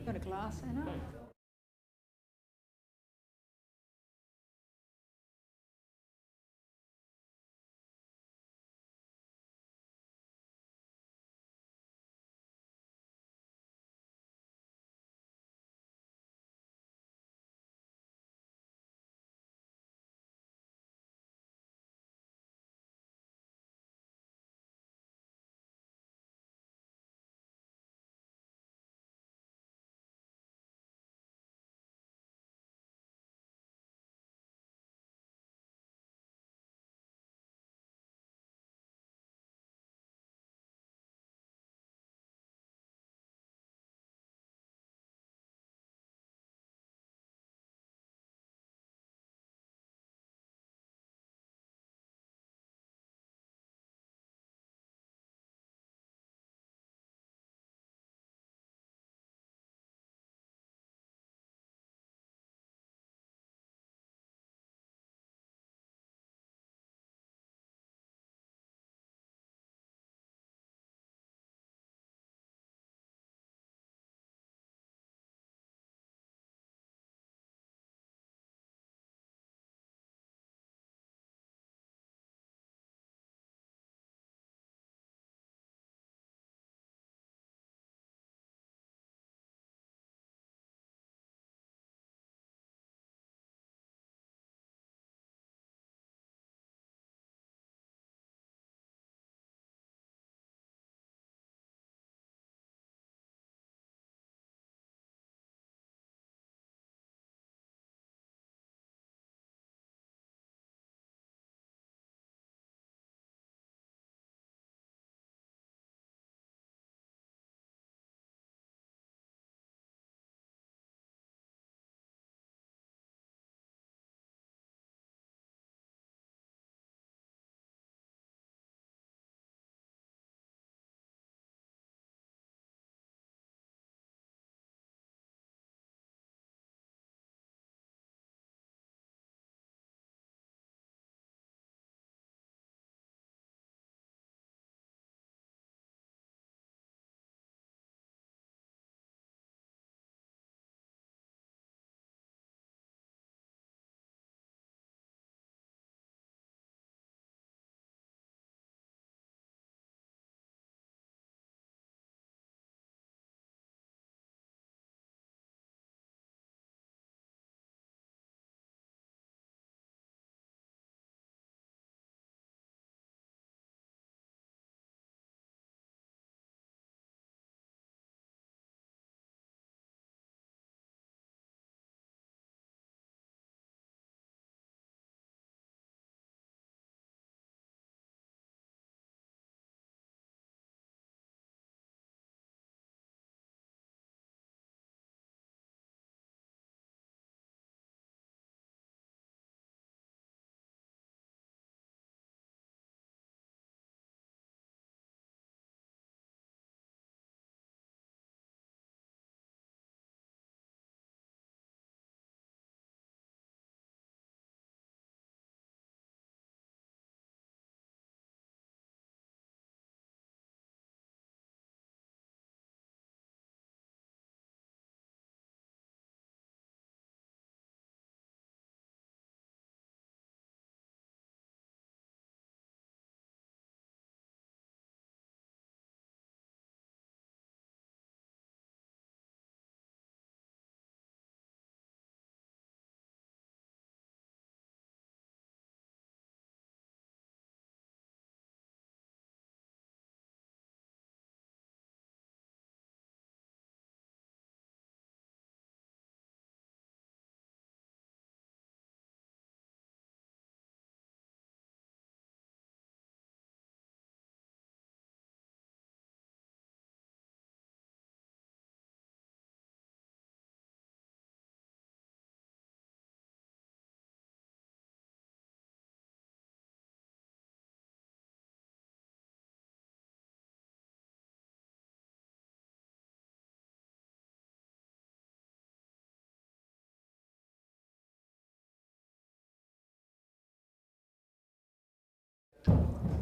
got a glass, Anna?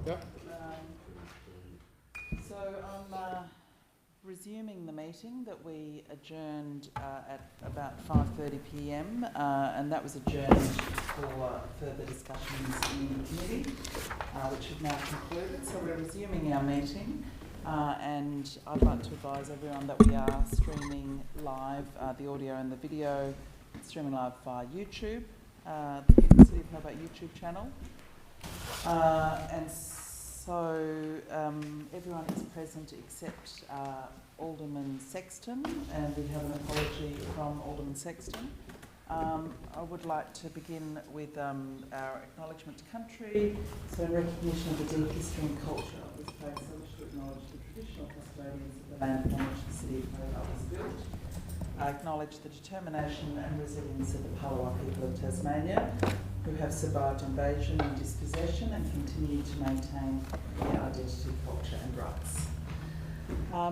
Yep. So I'm resuming the meeting that we adjourned at about 5:30 p.m. And that was adjourned for further discussions in committee, which have now concluded. So we're resuming our meeting, and I'd like to advise everyone that we are streaming live, the audio and the video, streaming live via YouTube, the City of Hobart YouTube channel. And so everyone is present except Alderman Sexton, and we have an apology from Alderman Sexton. I would like to begin with our acknowledgement to country. So in recognition of the deep history and culture of this place, I wish to acknowledge the traditional custodians of the land upon which the City of Hobart was built. I acknowledge the determination and resilience of the Palawa people of Tasmania, who have survived invasion and dispossession and continue to maintain their identity, culture and rights.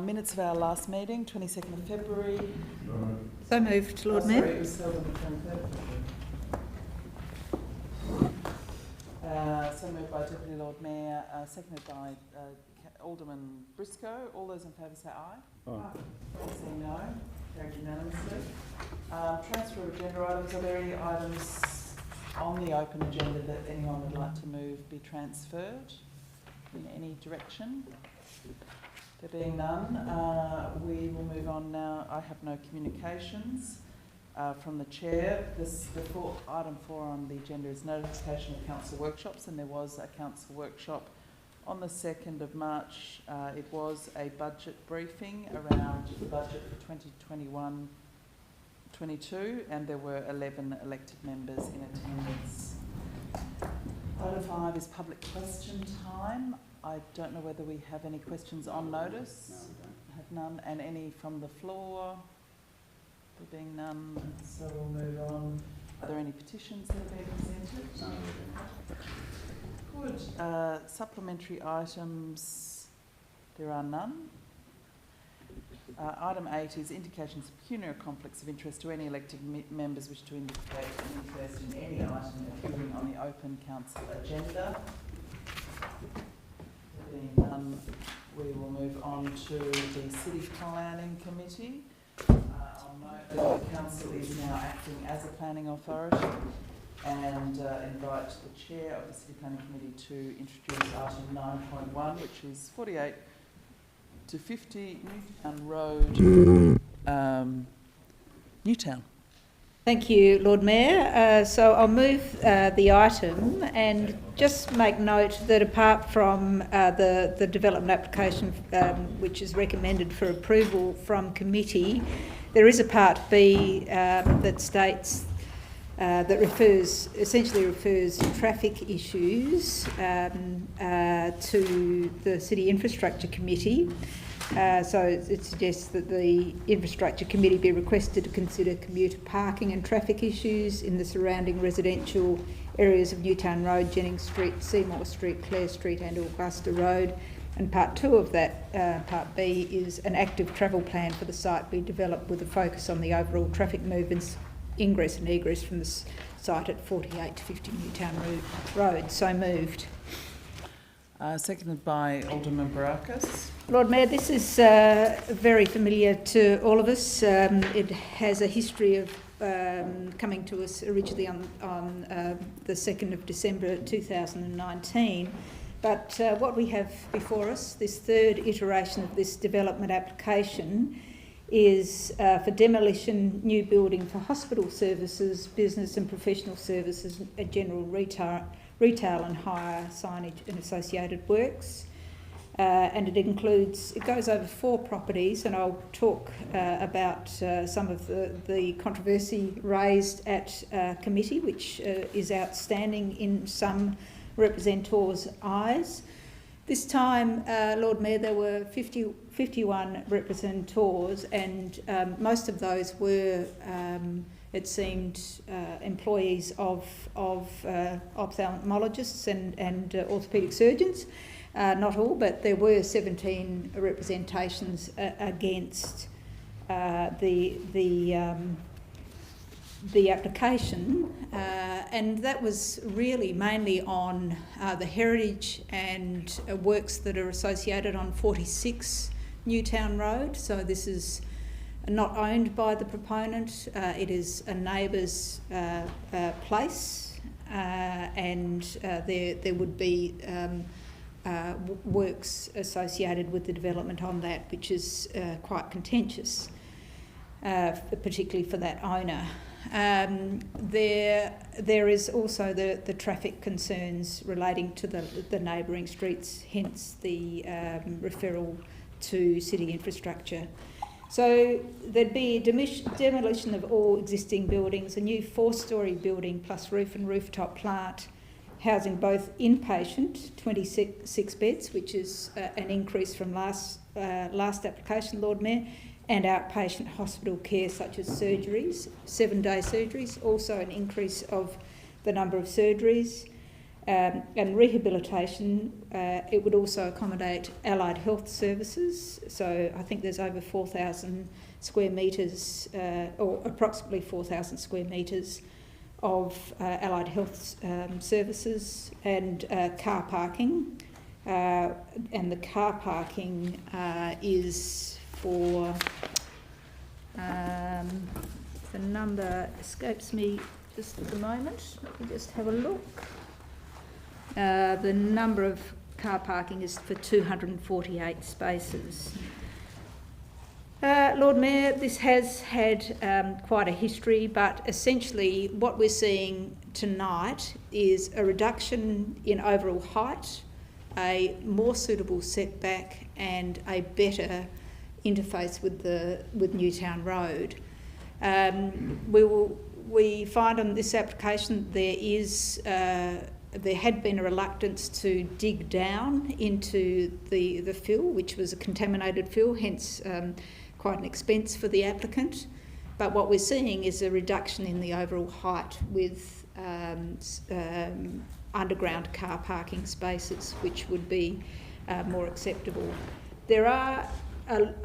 Minutes of our last meeting, 22nd of February. So moved, Lord Mayor. Sorry, it was held on the 23rd of February. So moved by Deputy Lord Mayor, seconded by Alderman Briscoe. All those in favour say aye. Aye. Say no. Carried unanimously. Transfer of agenda items. Are there any items on the open agenda that anyone would like to move be transferred in any direction? There being none, we will move on now. I have no communications from the Chair. Item 4 on the agenda is notification of council workshops, and there was a council workshop on the 2nd of March. It was a budget briefing around the budget for 2021-22, and there were 11 elected members in attendance. Item 5 is public question time. I don't know whether we have any questions on notice. No, we don't. Have none. And any from the floor? There being none, so we'll move on. Are there any petitions that have been presented? No. Good. Supplementary items, there are none. Item 8 is indications of pecuniary conflicts of interest to any elected members wish to indicate an interest in any item appearing on the open council agenda. Being none, we will move on to the City Planning Committee. I'll note that the council is now acting as a planning authority, and invite the Chair of the City Planning Committee to introduce item 9.1, which is 48 to 50 Newtown Road, Newtown. Thank you, Lord Mayor. So I'll move the item and just make note that apart from the development application, which is recommended for approval from committee, there is a part B that states that essentially refers traffic issues to the City Infrastructure Committee. So it suggests that the Infrastructure Committee be requested to consider commuter parking and traffic issues in the surrounding residential areas of Newtown Road, Jennings Street, Seymour Street, Clare Street and Augusta Road. And part 2 of that, part B, is an active travel plan for the site be developed with a focus on the overall traffic movements, ingress and egress from the site at 48 to 50 Newtown Road. So moved. Seconded by Alderman Barakis. Lord Mayor, this is very familiar to all of us. It has a history of coming to us originally on the 2nd of December 2019. But what we have before us, this third iteration of this development application, is for demolition, new building for hospital services, business and professional services, general retail and hire, signage and associated works. And it goes over 4 properties, and I'll talk about some of the controversy raised at committee, which is outstanding in some representors' eyes. This time, Lord Mayor, there were 51 representors, and most of those were, it seemed, employees of ophthalmologists and orthopaedic surgeons. Not all, but there were 17 representations against the application, and that was really mainly on the heritage and works that are associated on 46 Newtown Road, so this is not owned by the proponent. It is a neighbour's place, and there would be works associated with the development on that, which is quite contentious, particularly for that owner. There is also the traffic concerns relating to the neighbouring streets, hence the referral to city infrastructure. So there'd be demolition of all existing buildings, a new 4-storey building plus roof and rooftop plant, housing both inpatient, 26 beds, which is an increase from last application, Lord Mayor, and outpatient hospital care such as surgeries, 7-day surgeries, also an increase of the number of surgeries, and rehabilitation. It would also accommodate allied health services, so I think there's over 4,000 square metres, or approximately 4,000 square metres of allied health services, and car parking. And the car parking is for, the number escapes me just at the moment. Let me just have a look. The number of car parking is for 248 spaces. Lord Mayor, this has had quite a history, but essentially what we're seeing tonight is a reduction in overall height, a more suitable setback, and a better interface with Newtown Road. We find on this application there had been a reluctance to dig down into the fill, which was a contaminated fill, hence quite an expense for the applicant. But what we're seeing is a reduction in the overall height with underground car parking spaces, which would be more acceptable. There are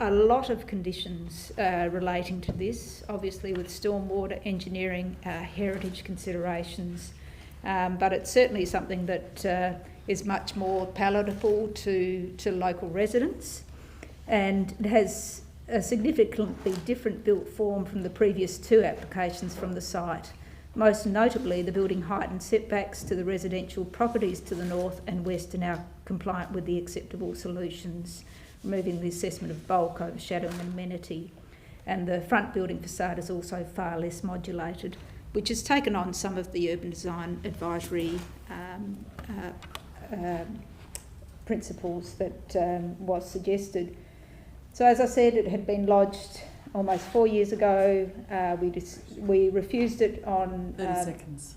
a lot of conditions relating to this, obviously with stormwater, engineering, heritage considerations, but it's certainly something that is much more palatable to local residents, and it has a significantly different built form from the previous 2 applications from the site. Most notably, the building height and setbacks to the residential properties to the north and west are now compliant with the acceptable solutions, removing the assessment of bulk, overshadowing and amenity. And the front building facade is also far less modulated, which has taken on some of the urban design advisory principles that was suggested. So as I said, it had been lodged almost 4 years ago. We refused it on 30 seconds.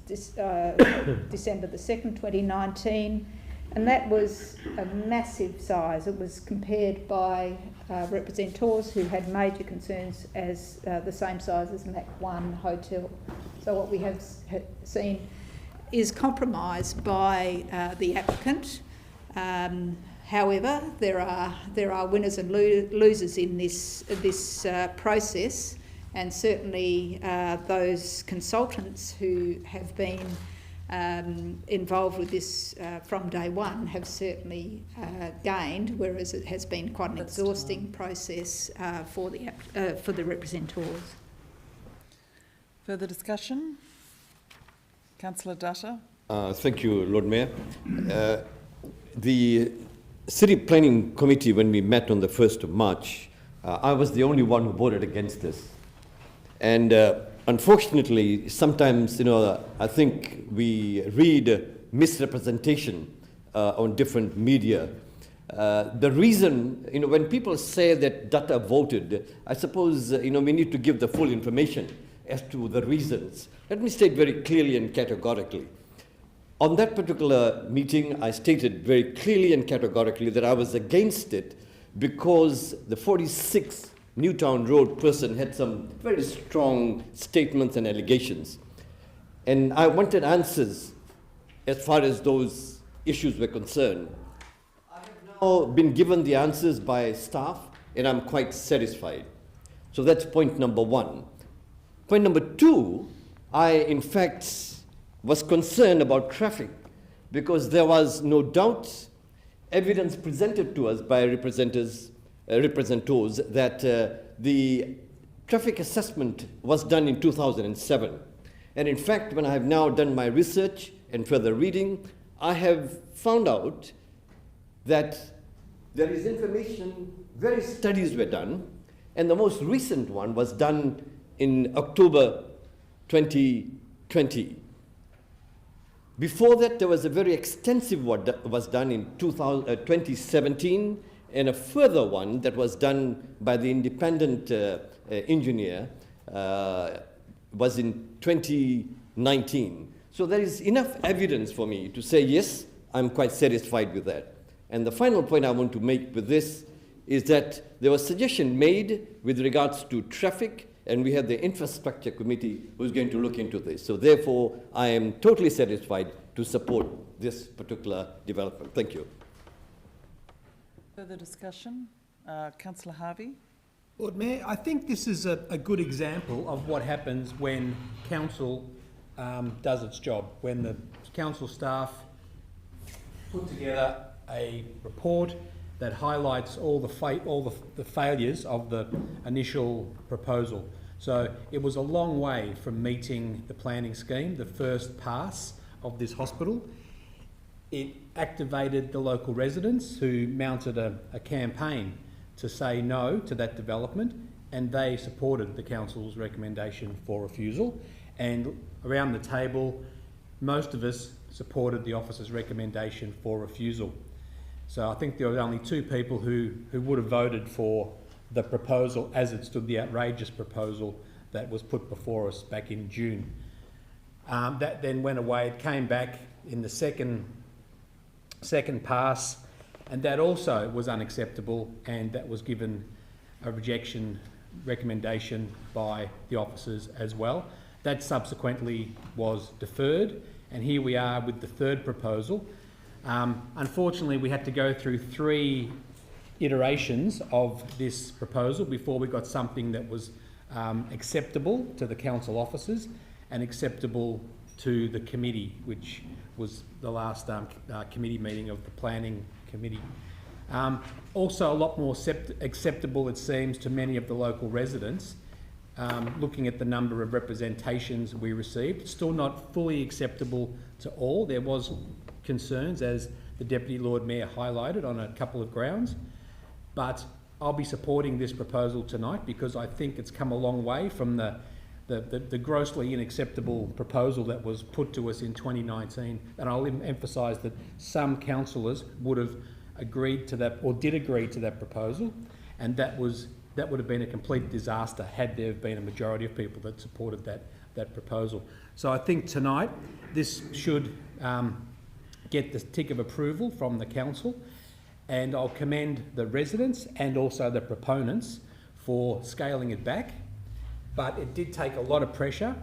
December the 2nd, 2019, and that was a massive size. It was compared by representors who had major concerns as the same size as Mac 1 Hotel. So what we have seen is compromise by the applicant. However, there are winners and losers in this process, and certainly those consultants who have been involved with this from day one have certainly gained, whereas it has been quite an exhausting process for the representors. Further discussion? Councillor Dutta. Thank you, Lord Mayor. The City Planning Committee, when we met on the 1st of March, I was the only one who voted against this. And unfortunately, sometimes, I think we read misrepresentation on different media. The reason, when people say that Dutta voted, I suppose, we need to give the full information as to the reasons. Let me state very clearly and categorically. On that particular meeting, I stated very clearly and categorically that I was against it because the 46 Newtown Road person had some very strong statements and allegations. And I wanted answers as far as those issues were concerned. I have now been given the answers by staff, and I'm quite satisfied. So that's point number 1. Point number 2, I, in fact, was concerned about traffic because there was no doubt evidence presented to us by representatives representatives that the traffic assessment was done in 2007. And in fact, when I have now done my research and further reading, I have found out that there is information, various studies were done, and the most recent one was done in October 2020. Before that, there was a very extensive one that was done in 2017, and a further one that was done by the independent engineer was in 2019. So there is enough evidence for me to say, yes, I'm quite satisfied with that. And the final point I want to make with this is that there was suggestion made with regards to traffic, and we have the infrastructure committee who's going to look into this. So therefore, I am totally satisfied to support this particular development. Thank you. Further discussion? Councillor Harvey? Lord Mayor, I think this is a good example of what happens when council does its job, when the council staff put together a report that highlights all the failures of the initial proposal. So it was a long way from meeting the planning scheme, the first pass of this hospital. It activated the local residents who mounted a campaign to say no to that development, and they supported the council's recommendation for refusal. And around the table, most of us supported the officer's recommendation for refusal. So I think there were only two people who would have voted for the proposal as it stood, the outrageous proposal that was put before us back in June. That then went away. It came back in the second pass, and that also was unacceptable, and that was given a rejection recommendation by the officers as well. That subsequently was deferred, and here we are with the third proposal. Unfortunately, we had to go through 3 iterations of this proposal before we got something that was acceptable to the council officers and acceptable to the committee, which was the last committee meeting of the planning committee. Also a lot more acceptable, it seems, to many of the local residents. Looking at the number of representations we received, still not fully acceptable to all. There was concerns, as the Deputy Lord Mayor highlighted, on a couple of grounds, but I'll be supporting this proposal tonight because I think it's come a long way from the grossly unacceptable proposal that was put to us in 2019. And I'll emphasise that some councillors would have agreed to that, or did agree to that proposal, and that would have been a complete disaster had there been a majority of people that supported that proposal. So I think tonight this should get the tick of approval from the council, and I'll commend the residents and also the proponents for scaling it back. But it did take a lot of pressure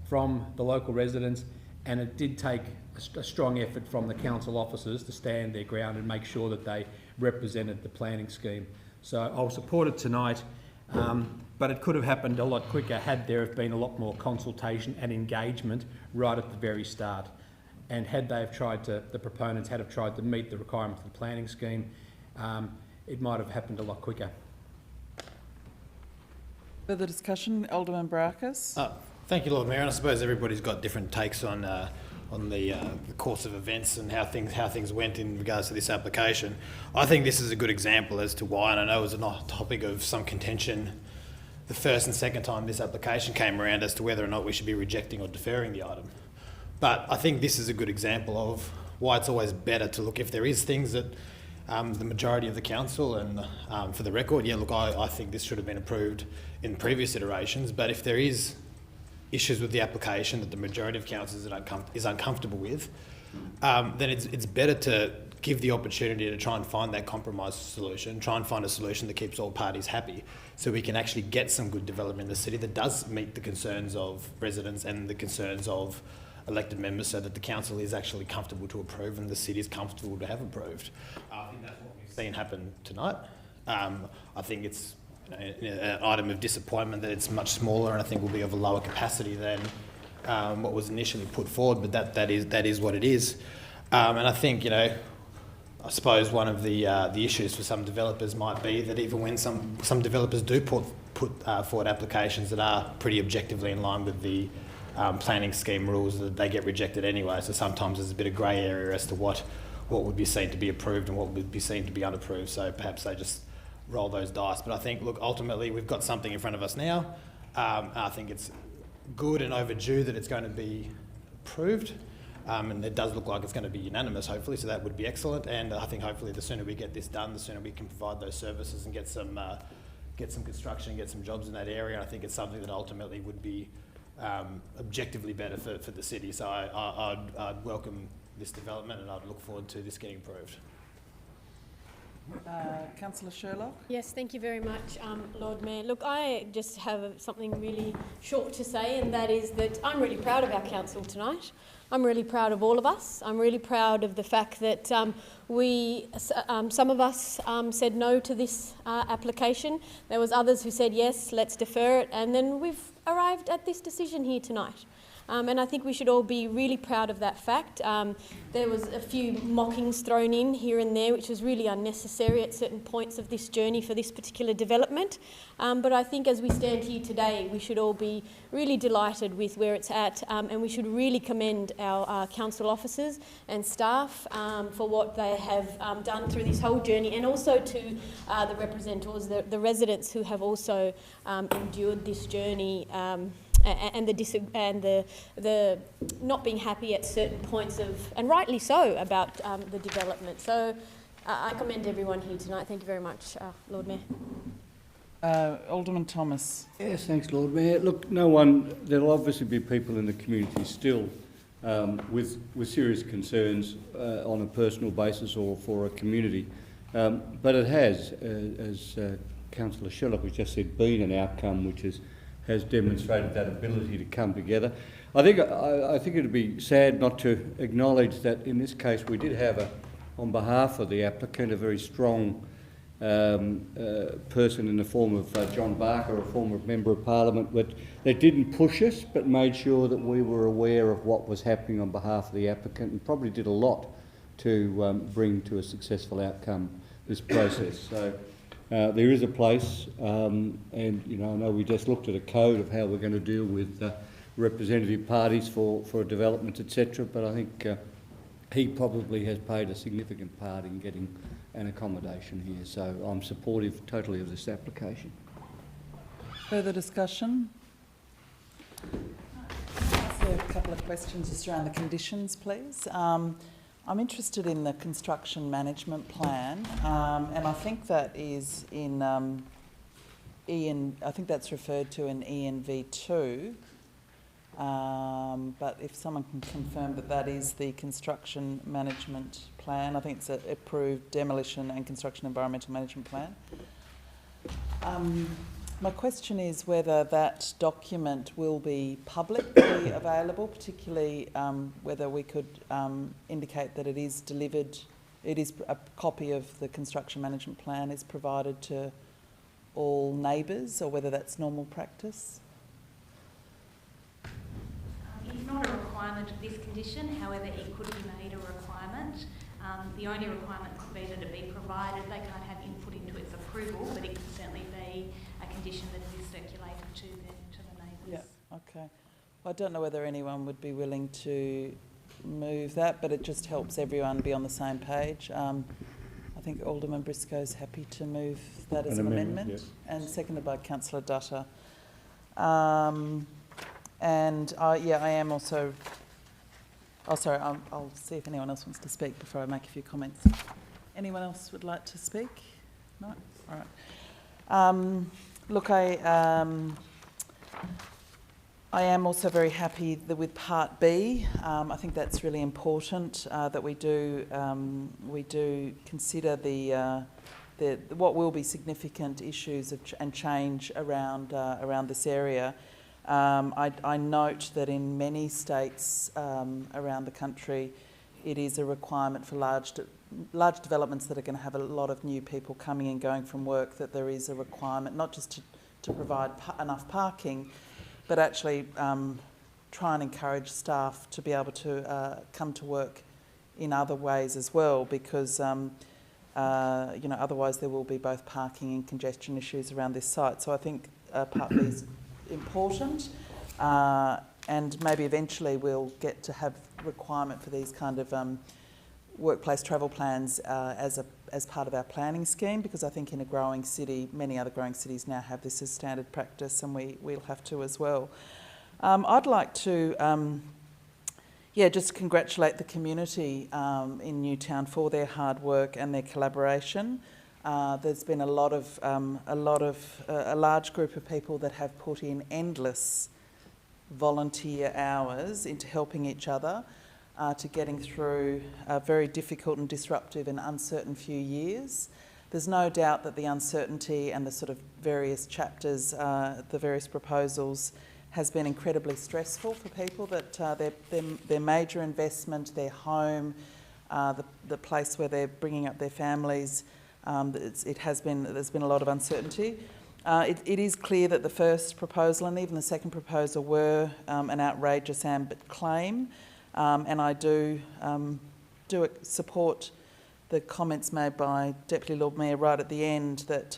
from the local residents, and it did take a strong effort from the council officers to stand their ground and make sure that they represented the planning scheme. So I'll support it tonight, but it could have happened a lot quicker had there have been a lot more consultation and engagement right at the very start. And had they have tried to, the proponents had have tried to meet the requirements of the planning scheme, it might have happened a lot quicker. Further discussion? Alderman Barakis? Thank you, Lord Mayor. And I suppose everybody's got different takes on the course of events and how things went in regards to this application. I think this is a good example as to why, and I know it was a topic of some contention the first and second time this application came around as to whether or not we should be rejecting or deferring the item. But I think this is a good example of why it's always better to look if there is things that the majority of the council, and for the record, yeah, look, I think this should have been approved in previous iterations, but if there is issues with the application that the majority of councils is uncomfortable with, then it's better to give the opportunity to try and find that compromise solution, try and find a solution that keeps all parties happy, so we can actually get some good development in the city that does meet the concerns of residents and the concerns of elected members, so that the council is actually comfortable to approve and the city is comfortable to have approved. I think that's what we've seen happen tonight. I think it's an item of disappointment that it's much smaller, and I think will be of a lower capacity than what was initially put forward, but that is what it is. And I think, I suppose one of the issues for some developers might be that even when some developers do put forward applications that are pretty objectively in line with the planning scheme rules, that they get rejected anyway. So sometimes there's a bit of grey area as to what would be seen to be approved and what would be seen to be unapproved. So perhaps they just roll those dice. But I think, look, ultimately we've got something in front of us now. I think it's good and overdue that it's going to be approved. And it does look like it's going to be unanimous, hopefully, so that would be excellent. And I think hopefully the sooner we get this done, the sooner we can provide those services and get some construction, get some jobs in that area. And I think it's something that ultimately would be objectively better for the city. So I'd welcome this development, and I'd look forward to this getting approved. Councillor Sherlock? Yes, thank you very much, Lord Mayor. Look, I just have something really short to say, and that is that I'm really proud of our council tonight. I'm really proud of all of us. I'm really proud of the fact that some of us said no to this application. There was others who said yes, let's defer it, and then we've arrived at this decision here tonight. And I think we should all be really proud of that fact. There was a few mockings thrown in here and there, which was really unnecessary at certain points of this journey for this particular development. But I think as we stand here today, we should all be really delighted with where it's at, and we should really commend our council officers and staff for what they have done through this whole journey, and also to the representatives, the residents who have also endured this journey. And the not being happy at certain points and rightly so, about the development. So I commend everyone here tonight. Thank you very much, Lord Mayor. Alderman Thomas. Yes, thanks, Lord Mayor. Look, there'll obviously be people in the community still with serious concerns on a personal basis or for a community. But it has, as Councillor Sherlock has just said, been an outcome which has demonstrated that ability to come together. I think it would be sad not to acknowledge that in this case we did have, on behalf of the applicant, a very strong person in the form of John Barker, a former Member of Parliament, that didn't push us but made sure that we were aware of what was happening on behalf of the applicant, and probably did a lot to bring to a successful outcome this process. So there is a place, and I know we just looked at a code of how we're going to deal with representative parties for developments, etc. But I think he probably has played a significant part in getting an accommodation here. So I'm supportive totally of this application. Further discussion? I'll ask a couple of questions just around the conditions, please. I'm interested in the construction management plan, and I think that is in I think that's referred to in ENV2. But if someone can confirm that is the construction management plan, I think it's an approved demolition and construction environmental management plan. My question is whether that document will be publicly available, particularly whether we could indicate that it is delivered, it is a copy of the construction management plan is provided to all neighbours, or whether that's normal practice. It's not a requirement of this condition, however it could be made a requirement. The only requirement could be that it be provided. They can't have input into its approval, but it can certainly be a condition that is circulated to the neighbours. Yeah, okay. I don't know whether anyone would be willing to move that, but it just helps everyone be on the same page. I think Alderman Briscoe's happy to move that as an amendment, yes. And seconded by Councillor Dutta. I am also... Oh, sorry, I'll see if anyone else wants to speak before I make a few comments. Anyone else would like to speak? No? All right. Look, I am also very happy with Part B. I think that's really important that we do consider the what will be significant issues and change around this area. I note that in many states around the country, it is a requirement for large developments that are going to have a lot of new people coming and going from work, that there is a requirement not just to provide enough parking, but actually try and encourage staff to be able to come to work in other ways as well, because otherwise there will be both parking and congestion issues around this site. So I think Part B is important, and maybe eventually we'll get to have requirement for these kind of workplace travel plans as part of our planning scheme, because I think in a growing city, many other growing cities now have this as standard practice, and we'll have to as well. I'd like to just congratulate the community in Newtown for their hard work and their collaboration. There's been a large group of people that have put in endless volunteer hours into helping each other, to getting through a very difficult and disruptive and uncertain few years. There's no doubt that the uncertainty and the sort of various chapters, the various proposals, has been incredibly stressful for people, that their major investment, their home, the place where they're bringing up their families, there's been a lot of uncertainty. It is clear that the first proposal and even the second proposal were an outrageous claim, and I do support the comments made by Deputy Lord Mayor right at the end that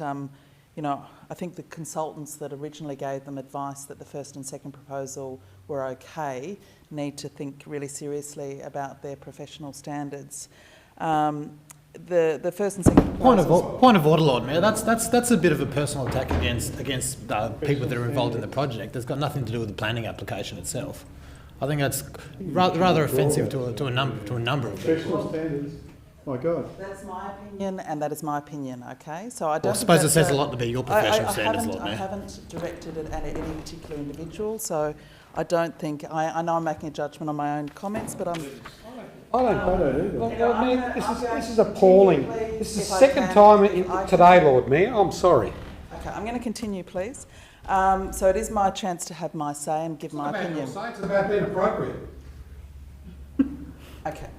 I think the consultants that originally gave them advice that the first and second proposal were okay need to think really seriously about their professional standards. The first and second proposals... Point of order, Lord Mayor. That's a bit of a personal attack against people that are involved in the project. It's got nothing to do with the planning application itself. I think that's rather offensive to a number of people. Standards. My God. That's my opinion, and that is my opinion, okay? So I don't I suppose it says a lot to be your professional standards, Lord Mayor. I haven't directed it at any particular individual, so I don't think... I know I'm making a judgment on my own comments, but I'm... I don't either. Lord Mayor, this is appalling. This is the second time today, Lord Mayor. I'm sorry. Okay, I'm going to continue, please. So it is my chance to have my say and give my opinion. It's about being appropriate. Okay.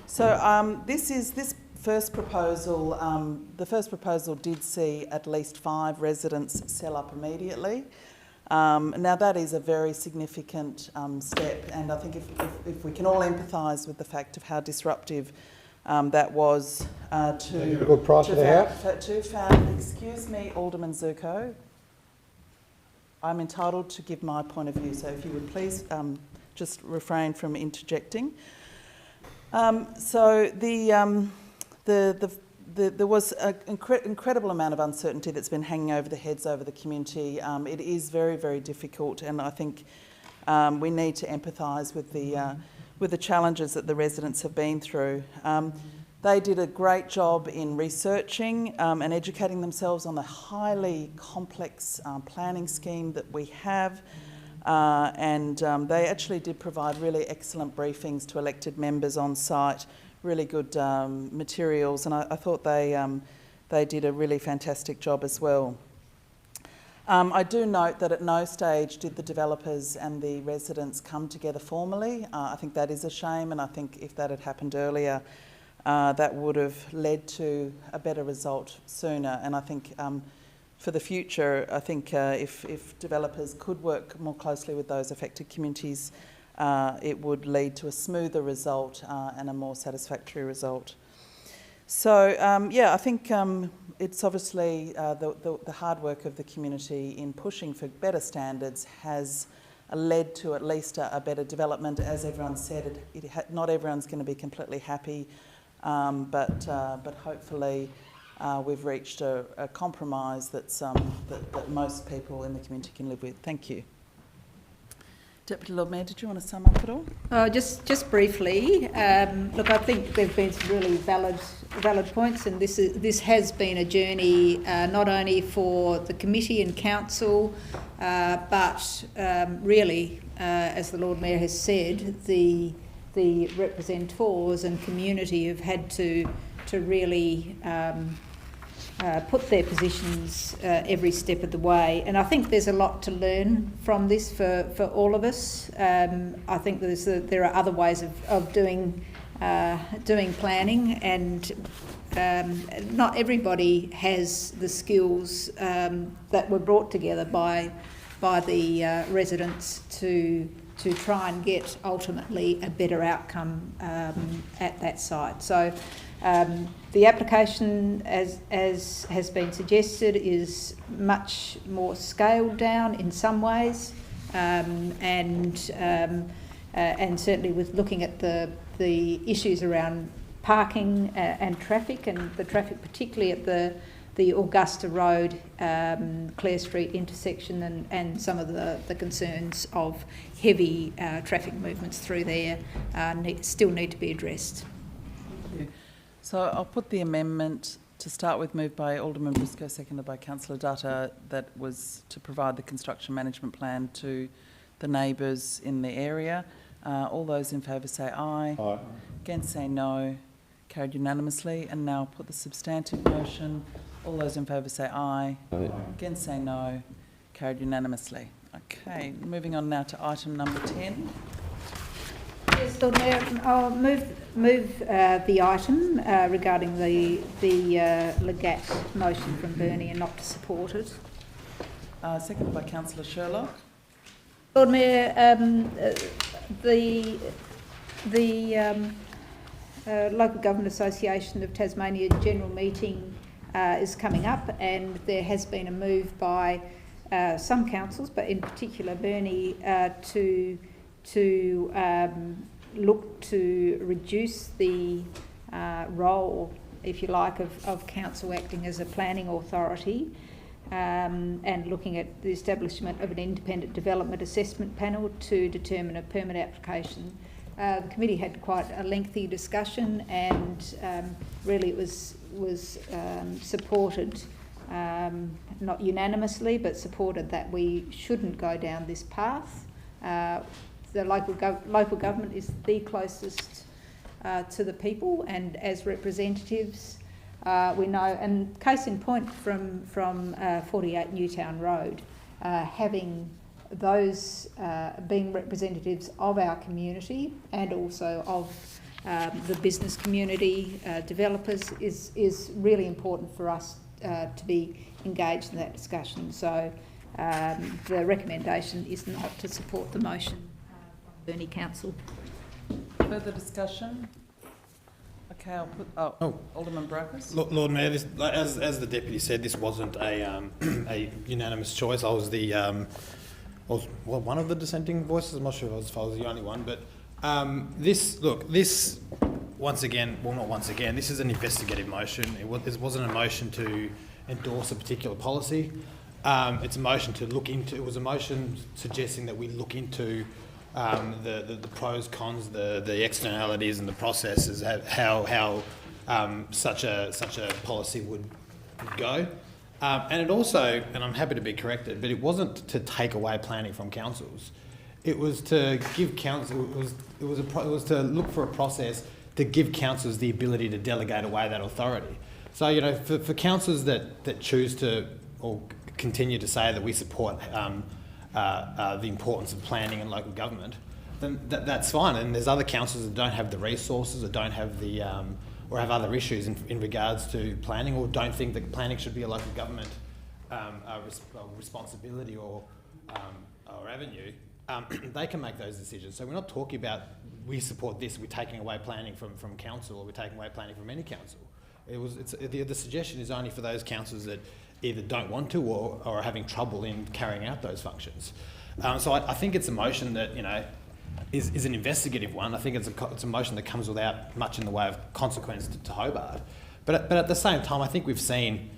So this first proposal, the first proposal did see at least 5 residents sell up immediately. Now that is a very significant step, and I think if we can all empathise with the fact of how disruptive that was to... A good price for the house? Excuse me, Alderman Zuko. I'm entitled to give my point of view, so if you would please just refrain from interjecting. So there was an incredible amount of uncertainty that's been hanging over the heads over the community. It is very, very difficult, and I think we need to empathise with the challenges that the residents have been through. They did a great job in researching and educating themselves on the highly complex planning scheme that we have. And they actually did provide really excellent briefings to elected members on site, really good materials, and I thought they did a really fantastic job as well. I do note that at no stage did the developers and the residents come together formally. I think that is a shame, and I think if that had happened earlier, that would have led to a better result sooner. And I think for the future, I think if developers could work more closely with those affected communities, it would lead to a smoother result and a more satisfactory result. So, I think it's obviously the hard work of the community in pushing for better standards has led to at least a better development. As everyone said, not everyone's going to be completely happy, but hopefully we've reached a compromise that most people in the community can live with. Thank you. Deputy Lord Mayor, did you want to sum up at all? Just briefly, look, I think there have been some really valid points, and this has been a journey not only for the committee and council, but really, as the Lord Mayor has said, the representors and community have had to really put their positions every step of the way, and I think there's a lot to learn from this for all of us. I think there are other ways of doing planning, and not everybody has the skills that were brought together by the residents to try and get ultimately a better outcome at that site. So the application, as has been suggested, is much more scaled down in some ways, and certainly with looking at the issues around parking and the traffic particularly at the Augusta Road, Clare Street intersection, and some of the concerns of heavy traffic movements through there still need to be addressed. So I'll put the amendment to start with, moved by Alderman Briscoe, seconded by Councillor Dutta, that was to provide the construction management plan to the neighbours in the area. All those in favour say aye. Aye. Against say no. Carried unanimously. And now put the substantive motion. All those in favour say aye. Aye. Against say no. Carried unanimously. Okay, moving on now to item number 10. Yes, Lord Mayor, I'll move the item regarding the Legat motion from Bernie and not to support it. Seconded by Councillor Sherlock. Lord Mayor, the Local Government Association of Tasmania General Meeting is coming up, and there has been a move by some councils, but in particular Bernie, to look to reduce the role, if you like, of council acting as a planning authority, and looking at the establishment of an independent development assessment panel to determine a permit application. The committee had quite a lengthy discussion, and really it was supported, not unanimously, but supported that we shouldn't go down this path. The local government is the closest to the people, and as representatives, we know, and case in point from 48 Newtown Road, having those being representatives of our community and also of the business community, developers, is really important for us to be engaged in that discussion. So the recommendation is not to support the motion from Bernie Council. Further discussion? Okay, I'll put... Alderman Brokers. Lord Mayor, this, as the Deputy said, this wasn't a unanimous choice. I was one of the dissenting voices. I'm not sure if I was the only one, but this once again, well, not once again, this is an investigative motion. It wasn't a motion to endorse a particular policy. It's a motion to look into. It was a motion suggesting that we look into the pros, cons, the externalities, and the processes, how such a policy would go. And it also, and I'm happy to be corrected, but it wasn't to take away planning from councils. It was to give council. It was to look for a process to give councils the ability to delegate away that authority. So for councils that choose to or continue to say that we support the importance of planning and local government, then that's fine. And there's other councils that don't have the resources or don't have the or have other issues in regards to planning, or don't think that planning should be a local government responsibility or avenue. They can make those decisions. So we're not talking about we support this, we're taking away planning from council, or we're taking away planning from any council. The suggestion is only for those councils that either don't want to or are having trouble in carrying out those functions. So I think it's a motion that is an investigative one. I think it's a motion that comes without much in the way of consequence to Hobart. But at the same time, I think we've seen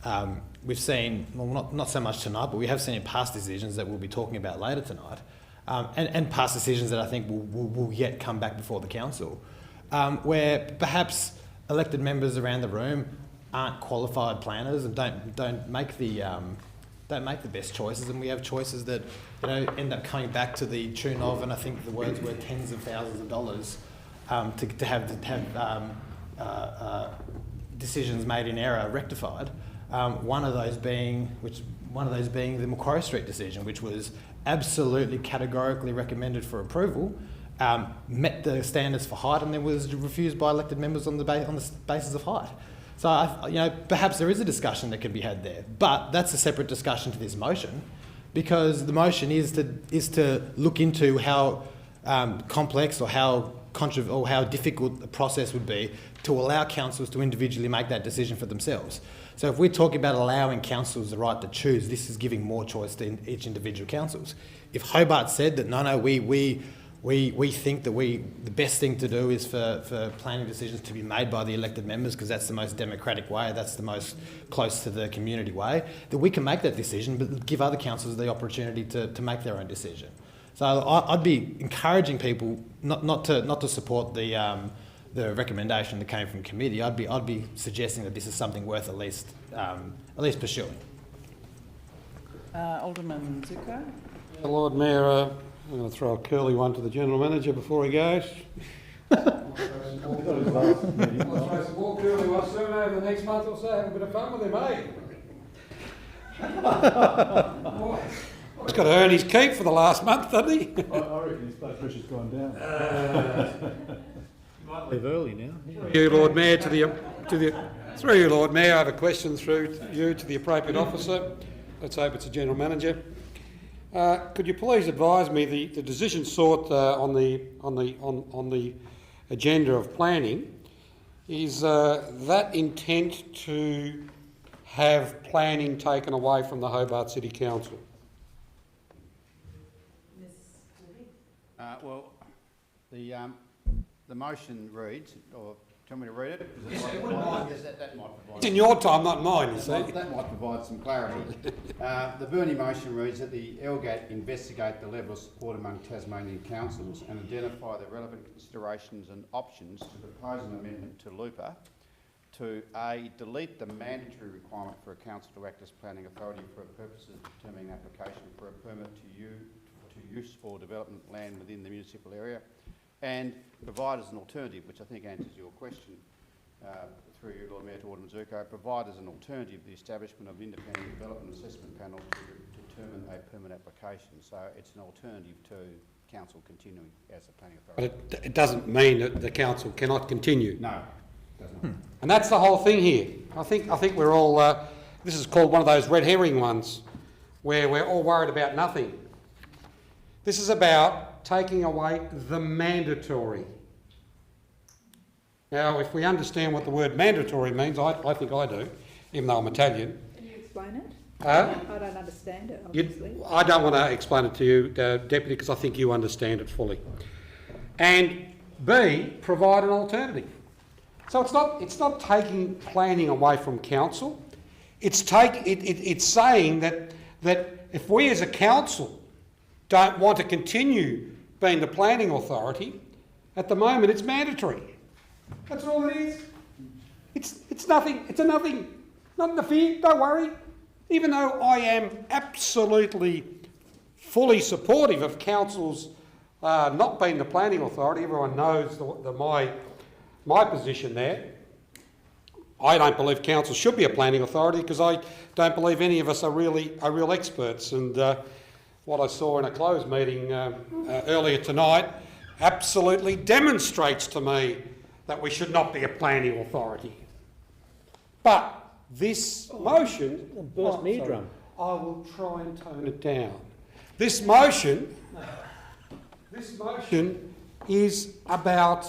well, not so much tonight, but we have seen in past decisions that we'll be talking about later tonight, and past decisions that I think will yet come back before the council, where perhaps elected members around the room aren't qualified planners and don't make the best choices, and we have choices that end up coming back to the tune of, and I think the words were tens of thousands of dollars, to have decisions made in error rectified. One of those being the Macquarie Street decision, which was absolutely categorically recommended for approval, met the standards for height, and then was refused by elected members on the basis of height. So perhaps there is a discussion that can be had there, but that's a separate discussion to this motion. because the motion is to look into how complex or how difficult the process would be to allow councils to individually make that decision for themselves. So if we're talking about allowing councils the right to choose, this is giving more choice to each individual councils. If Hobart said that no, we think that the best thing to do is for planning decisions to be made by the elected members because that's the most democratic way, that's the most close to the community way, that we can make that decision but give other councils the opportunity to make their own decision. So I'd be encouraging people not to support the recommendation that came from committee. I'd be suggesting that this is something worth at least pursuing. Alderman Zuko. Lord Mayor, I'm going to throw a curly one to the General Manager before he goes. I'll throw some more curly ones soon over the next month or so, have a bit of fun with him, eh? He's got to earn his keep for the last month, doesn't he? I reckon his blood pressure's gone down. Might leave early now. You, Lord Mayor, through you, Lord Mayor, I have a question through you to the appropriate officer. Let's hope it's a General Manager. Could you please advise me the decision sought on the agenda of planning is that intent to have planning taken away from the Hobart City Council? Well, the motion reads, or do you want me to read it? Yes, that might provide. It's in your time, not mine, you see. That might provide some clarity. The Burney motion reads that the LGAT investigate the level of support among Tasmanian councils and identify the relevant considerations and options to propose an amendment to LUPA to A, delete the mandatory requirement for a council to act as planning authority for purposes of determining application for a permit to use for development land within the municipal area, and provide as an alternative, which I think answers your question through you, Lord Mayor, to Alderman Zurko, provide as an alternative the establishment of independent development assessment panels to determine a permit application. So it's an alternative to council continuing as a planning authority. But it doesn't mean that the council cannot continue. No, it does not. And that's the whole thing here. I think we're all, this is called one of those red herring ones where we're all worried about nothing. This is about taking away the mandatory. Now, if we understand what the word mandatory means, I think I do, even though I'm Italian. Can you explain it? I don't understand it, obviously. I don't want to explain it to you, Deputy, because I think you understand it fully. And B, provide an alternative. So it's not taking planning away from council. It's saying that if we as a council don't want to continue being the planning authority, at the moment it's mandatory. That's all it is. It's nothing. It's a nothing. Nothing to fear. Don't worry. Even though I am absolutely fully supportive of councils not being the planning authority, everyone knows my position there. I don't believe council should be a planning authority because I don't believe any of us are real experts. And what I saw in a closed meeting earlier tonight absolutely demonstrates to me that we should not be a planning authority. But this motion... Burst me drum. I will try and tone it down. This motion is about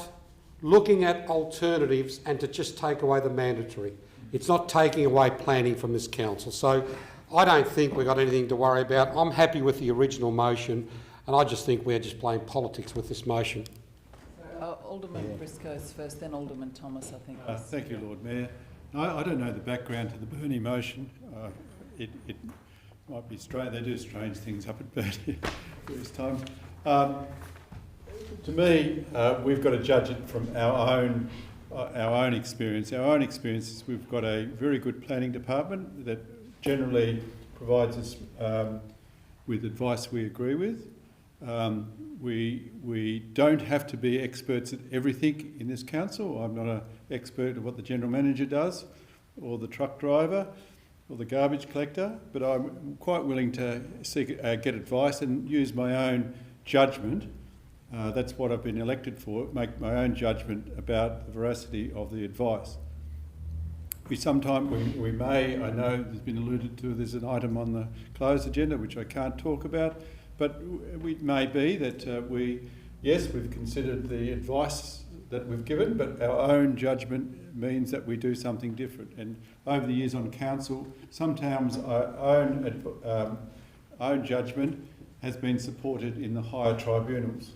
looking at alternatives and to just take away the mandatory. It's not taking away planning from this council. So I don't think we've got anything to worry about. I'm happy with the original motion, and I just think we're just playing politics with this motion. Alderman Briscoe's first, then Alderman Thomas, I think. Thank you, Lord Mayor. I don't know the background to the Burney motion. It might be strange. They do strange things up at Burney this time. To me, we've got to judge it from our own experience. Our own experience is we've got a very good planning department that generally provides us with advice we agree with. We don't have to be experts at everything in this council. I'm not an expert at what the General Manager does, or the truck driver, or the garbage collector, but I'm quite willing to get advice and use my own judgment. That's what I've been elected for, make my own judgment about the veracity of the advice. we may, I know there's been alluded to, there's an item on the closed agenda which I can't talk about, but it may be that we've considered the advice that we've given, but our own judgment means that we do something different. And over the years on council, sometimes our own judgment has been supported in the higher tribunals.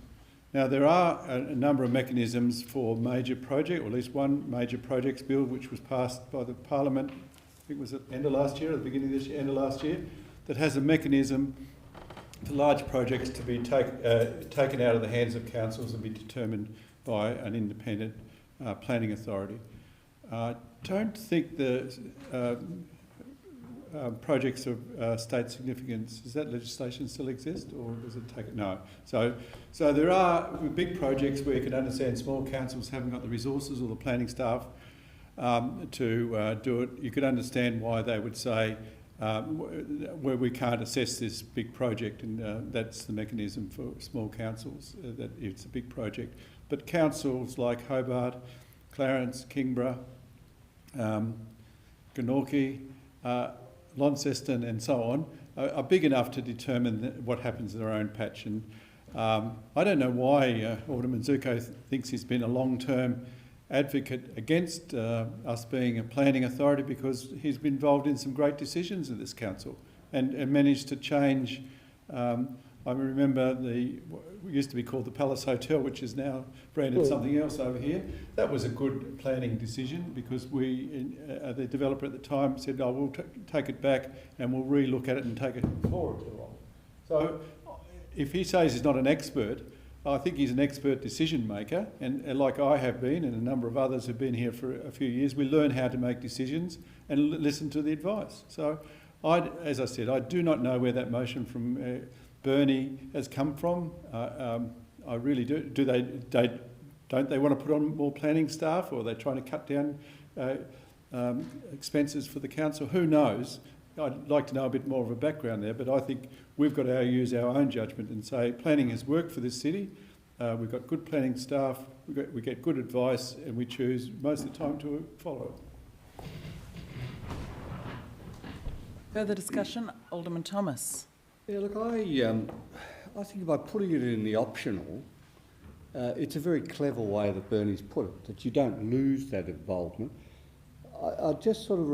Now, there are a number of mechanisms for major project, or at least one major projects bill which was passed by the Parliament, I think it was at the end of last year, or the beginning of this year, end of last year, that has a mechanism for large projects to be taken out of the hands of councils and be determined by an independent planning authority. I don't think the projects of state significance, does that legislation still exist, or does it take it? No. So there are big projects where you can understand small councils haven't got the resources or the planning staff to do it. You could understand why they would say where we can't assess this big project, and that's the mechanism for small councils, that it's a big project. But councils like Hobart, Clarence, Kingborough, Glenorchy, Launceston and so on are big enough to determine what happens in their own patch. And I don't know why Alderman Zuko thinks he's been a long-term advocate against us being a planning authority, because he's been involved in some great decisions in this council and managed to change. I remember we used to be called the Palace Hotel, which is now branded something else over here. That was a good planning decision, because the developer at the time said, "Oh, we'll take it back and we'll re-look at it and take it forward." So if he says he's not an expert, I think he's an expert decision maker, and like I have been, and a number of others have been here for a few years, we learn how to make decisions and listen to the advice. So, as I said, I do not know where that motion from Bernie has come from. I really do. Don't they want to put on more planning staff, or are they trying to cut down expenses for the council? Who knows? I'd like to know a bit more of a background there, but I think we've got to use our own judgment and say planning has worked for this city. We've got good planning staff, we get good advice, and we choose most of the time to follow it. Further discussion? Alderman Thomas. Yeah, look, I think by putting it in the optional, it's a very clever way that Bernie's put it, that you don't lose that involvement. I just sort of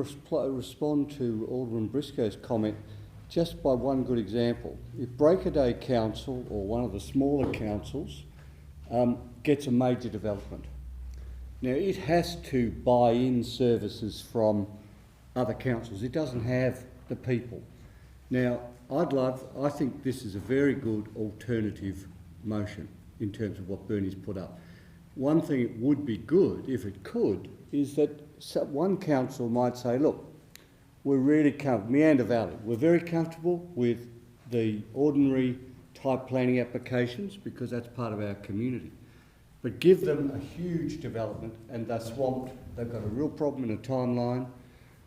respond to Alderman Briscoe's comment just by one good example. If Breakaday Council, or one of the smaller councils, gets a major development, now it has to buy in services from other councils. It doesn't have the people. Now, I think this is a very good alternative motion in terms of what Bernie's put up. One thing it would be good, if it could, is that one council might say, look, we're really comfortable, Meander Valley, we're very comfortable with the ordinary type planning applications because that's part of our community. But give them a huge development and they're swamped, they've got a real problem in a timeline,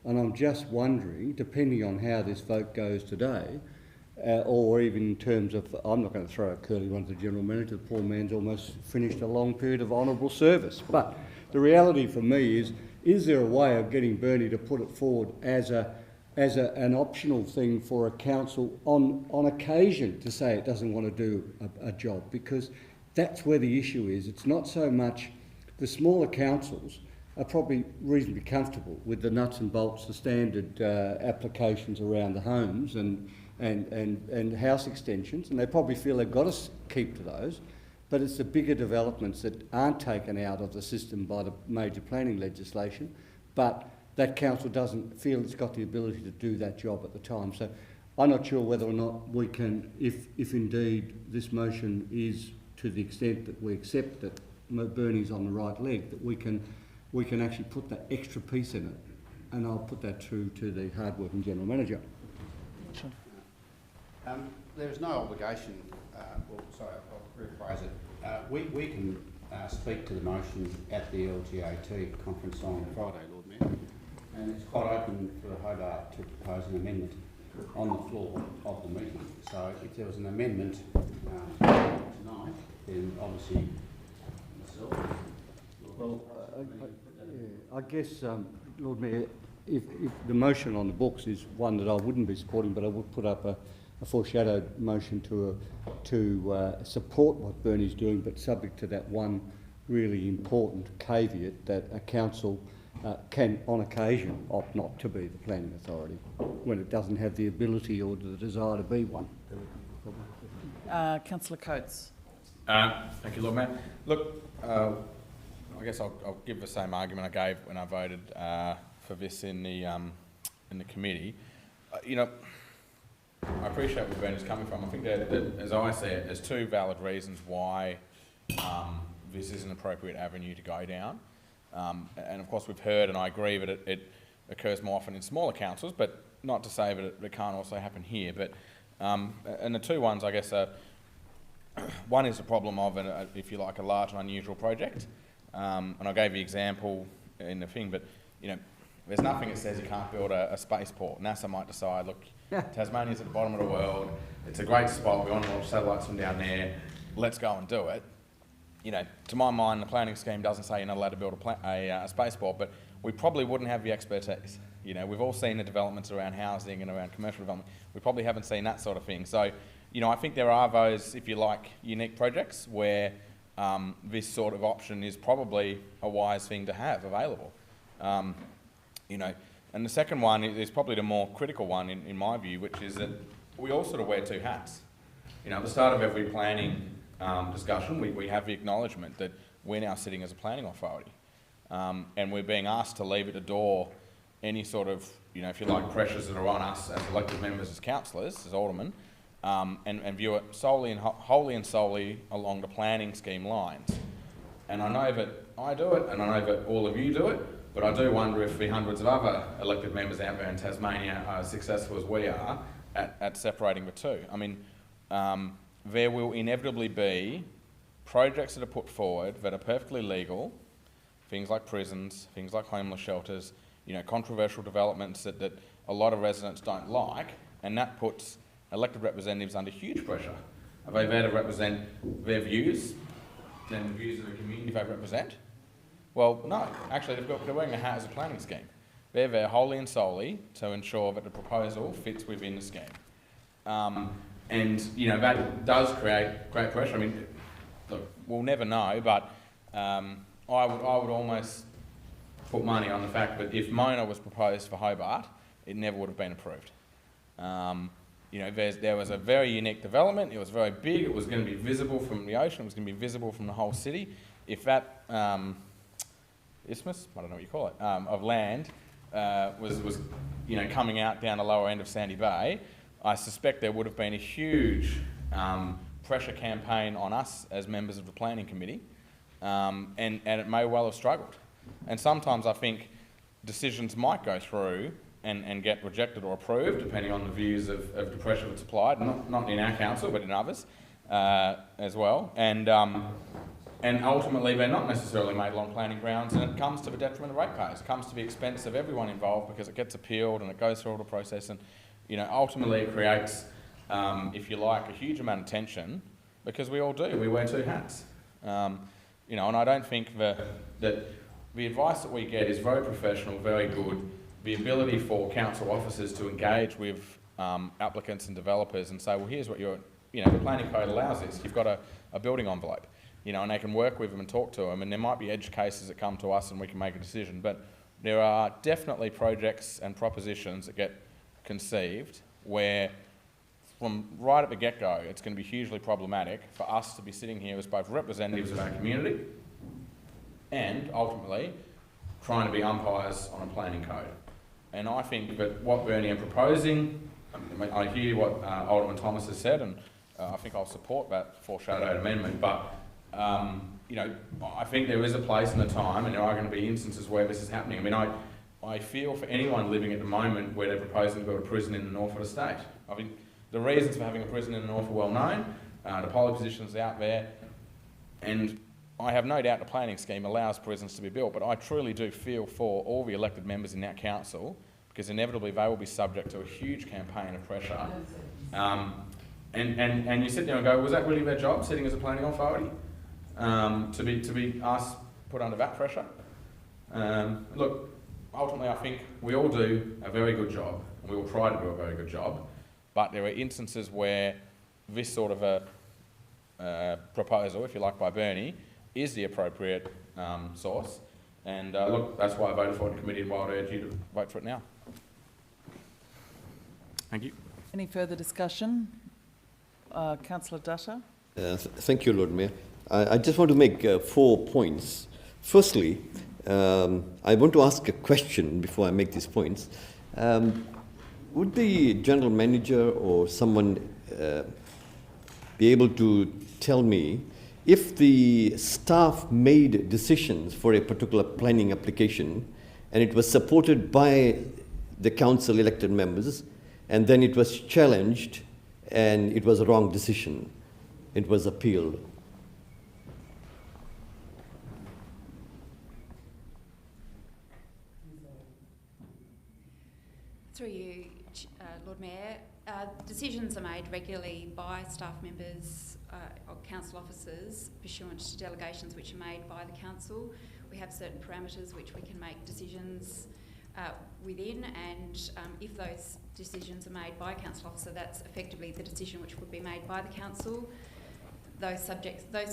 and I'm just wondering, depending on how this vote goes today, or even in terms of, I'm not going to throw a curly one to the General Manager, the poor man's almost finished a long period of honourable service. But the reality for me is there a way of getting Bernie to put it forward as an optional thing for a council on occasion to say it doesn't want to do a job? Because that's where the issue is. It's not so much the smaller councils are probably reasonably comfortable with the nuts and bolts, the standard applications around the homes and house extensions, and they probably feel they've got to keep to those. But it's the bigger developments that aren't taken out of the system by the major planning legislation, but that council doesn't feel it's got the ability to do that job at the time. So I'm not sure whether or not we can, if indeed this motion is to the extent that we accept that Bernie's on the right leg, that we can actually put that extra piece in it, and I'll put that through to the hard-working General Manager. Sure. There is no obligation, I'll rephrase it. We can speak to the motion at the LGAT conference on Friday, Lord Mayor, and it's quite open for Hobart to propose an amendment on the floor of the meeting. So if there was an amendment tonight, then obviously myself... Well, I guess Lord Mayor, if the motion on the books is one that I wouldn't be supporting, but I would put up a foreshadowed motion to support what Bernie's doing, but subject to that one really important caveat that a council can, on occasion, opt not to be the planning authority when it doesn't have the ability or the desire to be one. Councillor Coates. Thank you, Lord Mayor. Look, I guess I'll give the same argument I gave when I voted for this in the committee. You know, I appreciate where Bernie's coming from. I think that, as I see it, there's two valid reasons why this is an appropriate avenue to go down. And of course we've heard, and I agree that it occurs more often in smaller councils, but not to say that it can't also happen here. But and the two ones, I guess, are one is the problem of, if you like, a large and unusual project. And I gave the example in the thing, but you know, there's nothing that says you can't build a spaceport. NASA might decide, look, Tasmania's at the bottom of the world, it's a great spot, we want to launch satellites from down there, let's go and do it. You know, to my mind, the planning scheme doesn't say you're not allowed to build a spaceport, but we probably wouldn't have the expertise. You know, we've all seen the developments around housing and around commercial development. We probably haven't seen that sort of thing. So, you know, I think there are those, if you like, unique projects where this sort of option is probably a wise thing to have available. You know, and the second one is probably the more critical one in my view, which is that we all sort of wear two hats. You know, at the start of every planning discussion, we have the acknowledgement that we're now sitting as a planning authority, and we're being asked to leave at the door any sort of, you know, if you like, pressures that are on us as elected members, as councillors, as aldermen, and view it solely and wholly and solely along the planning scheme lines. And I know that I do it, and I know that all of you do it, but I do wonder if the hundreds of other elected members out there in Tasmania are as successful as we are at separating the two. I mean, there will inevitably be projects that are put forward that are perfectly legal, things like prisons, things like homeless shelters, you know, controversial developments that a lot of residents don't like, and that puts elected representatives under huge pressure. Are they there to represent their views and the views of the community they represent? Well, no. Actually, they're wearing a hat as a planning scheme. They're there wholly and solely to ensure that the proposal fits within the scheme. And, you know, that does create great pressure. I mean, look, we'll never know, but I would almost put money on the fact that if Mona was proposed for Hobart, it never would have been approved. You know, there was a very unique development. It was very big. It was going to be visible from the ocean. It was going to be visible from the whole city. If that isthmus, I don't know what you call it, of land was you know, coming out down the lower end of Sandy Bay, I suspect there would have been a huge pressure campaign on us as members of the planning committee, and it may well have struggled. And sometimes I think decisions might go through and get rejected or approved, depending on the views of the pressure that's applied, not in our council, but in others as well. And ultimately, they're not necessarily made along planning grounds, and it comes to the detriment of ratepayers. It comes to the expense of everyone involved because it gets appealed and it goes through all the process, and you know, ultimately it creates, if you like, a huge amount of tension because we all do. We wear two hats. You know, and I don't think that the advice that we get is very professional, very good. The ability for council officers to engage with applicants and developers and say, well, here's what the planning code allows this. You've got a building envelope, you know, and they can work with them and talk to them, and there might be edge cases that come to us and we can make a decision. But there are definitely projects and propositions that get conceived where from right at the get-go it's going to be hugely problematic for us to be sitting here as both representatives of our community and ultimately trying to be umpires on a planning code. And I think that what Bernie are proposing, I hear what Alderman Thomas has said, and I think I'll support that foreshadowed amendment, but you know, I think there is a place and a time, and there are going to be instances where this is happening. I mean, I feel for anyone living at the moment where they're proposing to build a prison in the north of the state. I think the reasons for having a prison in the north are well known, the pole positions out there, and I have no doubt the planning scheme allows prisons to be built, but I truly do feel for all the elected members in that council because inevitably they will be subject to a huge campaign of pressure. And you sit there and go, was that really their job, sitting as a planning authority, to be asked, put under that pressure? Look, ultimately I think we all do a very good job, and we all try to do a very good job, but there are instances where this sort of a proposal, if you like, by Bernie, is the appropriate source. And look, that's why I voted for it in committee, and why I'd urge you to vote for it now. Thank you. Any further discussion? Councillor Dutta? Thank you, Lord Mayor. I just want to make 4 points. Firstly, I want to ask a question before I make these points. Would the general manager or someone be able to tell me if the staff made decisions for a particular planning application and it was supported by the council elected members, and then it was challenged and it was a wrong decision, it was appealed? Through you, Lord Mayor, decisions are made regularly by staff members or council officers pursuant to delegations which are made by the council. We have certain parameters which we can make decisions within, and if those decisions are made by a council officer, that's effectively the decision which would be made by the council. Those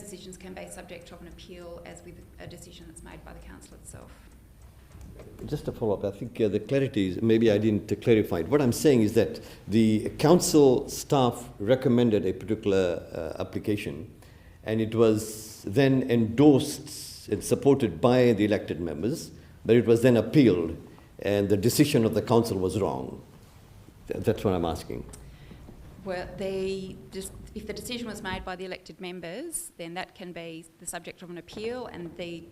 decisions can be subject of an appeal, as with a decision that's made by the council itself. Just a follow-up, I think the clarity is, maybe I didn't clarify it. What I'm saying is that the council staff recommended a particular application, and it was then endorsed and supported by the elected members, but it was then appealed, and the decision of the council was wrong. That's what I'm asking. Well, if the decision was made by the elected members, then that can be the subject of an appeal, and the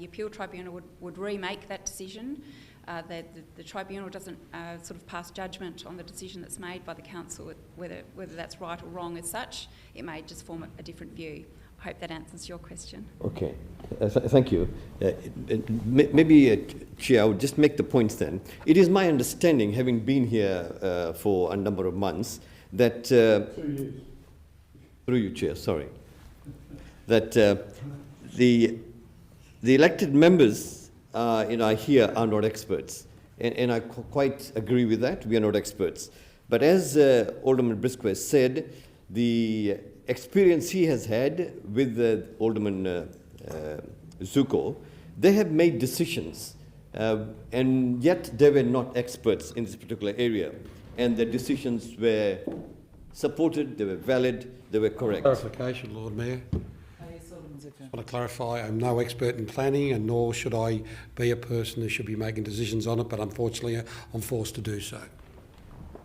appeal tribunal would remake that decision. The tribunal doesn't sort of pass judgment on the decision that's made by the council, whether that's right or wrong as such. It may just form a different view. I hope that answers your question. Okay, thank you. Maybe, Chair, I would just make the points then. It is my understanding, having been here for a number of months, that... 2 years. Through you, Chair, sorry. That the elected members here are not experts. And I quite agree with that. We are not experts. But as Alderman Briscoe has said, the experience he has had with Alderman Zuko, they have made decisions, and yet they were not experts in this particular area. And the decisions were supported, they were valid, they were correct. Clarification, Lord Mayor. I want to clarify, I'm no expert in planning, and nor should I be a person who should be making decisions on it, but unfortunately I'm forced to do so.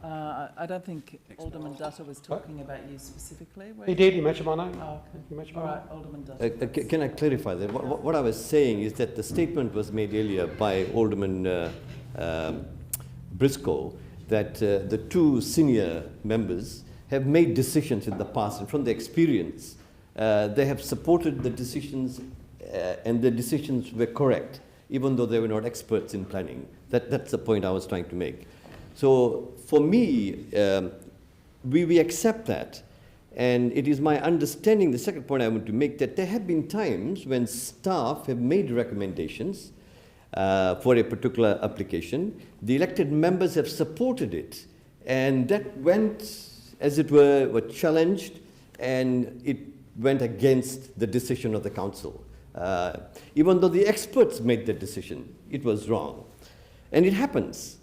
I don't think Alderman Dutta was talking about you specifically. He did, he mentioned my name. Oh, okay. He mentioned All my right, name. Alderman Dutta. Can I clarify that? What I was saying is that the statement was made earlier by Alderman Briscoe that the 2 senior members have made decisions in the past, and from the experience, they have supported the decisions, and the decisions were correct, even though they were not experts in planning. That's the point I was trying to make. So for me, we accept that, and it is my understanding, the second point I want to make, that there have been times when staff have made recommendations for a particular application. The elected members have supported it, and that went, as it were challenged, and it went against the decision of the council. Even though the experts made the decision, it was wrong. And it happens.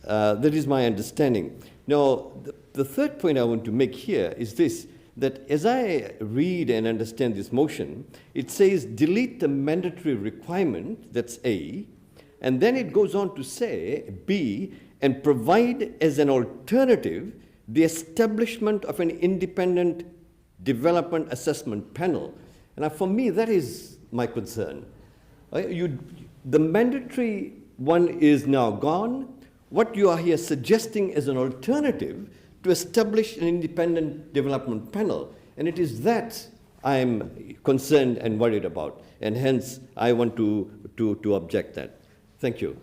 That is my understanding. Now, the third point I want to make here is this, that as I read and understand this motion, it says delete the mandatory requirement, that's A, and then it goes on to say, B, and provide as an alternative the establishment of an independent development assessment panel. And for me, that is my concern. The mandatory one is now gone. What you are here suggesting as an alternative to establish an independent development panel. And it is that I'm concerned and worried about. And hence, I want to object that. Thank you.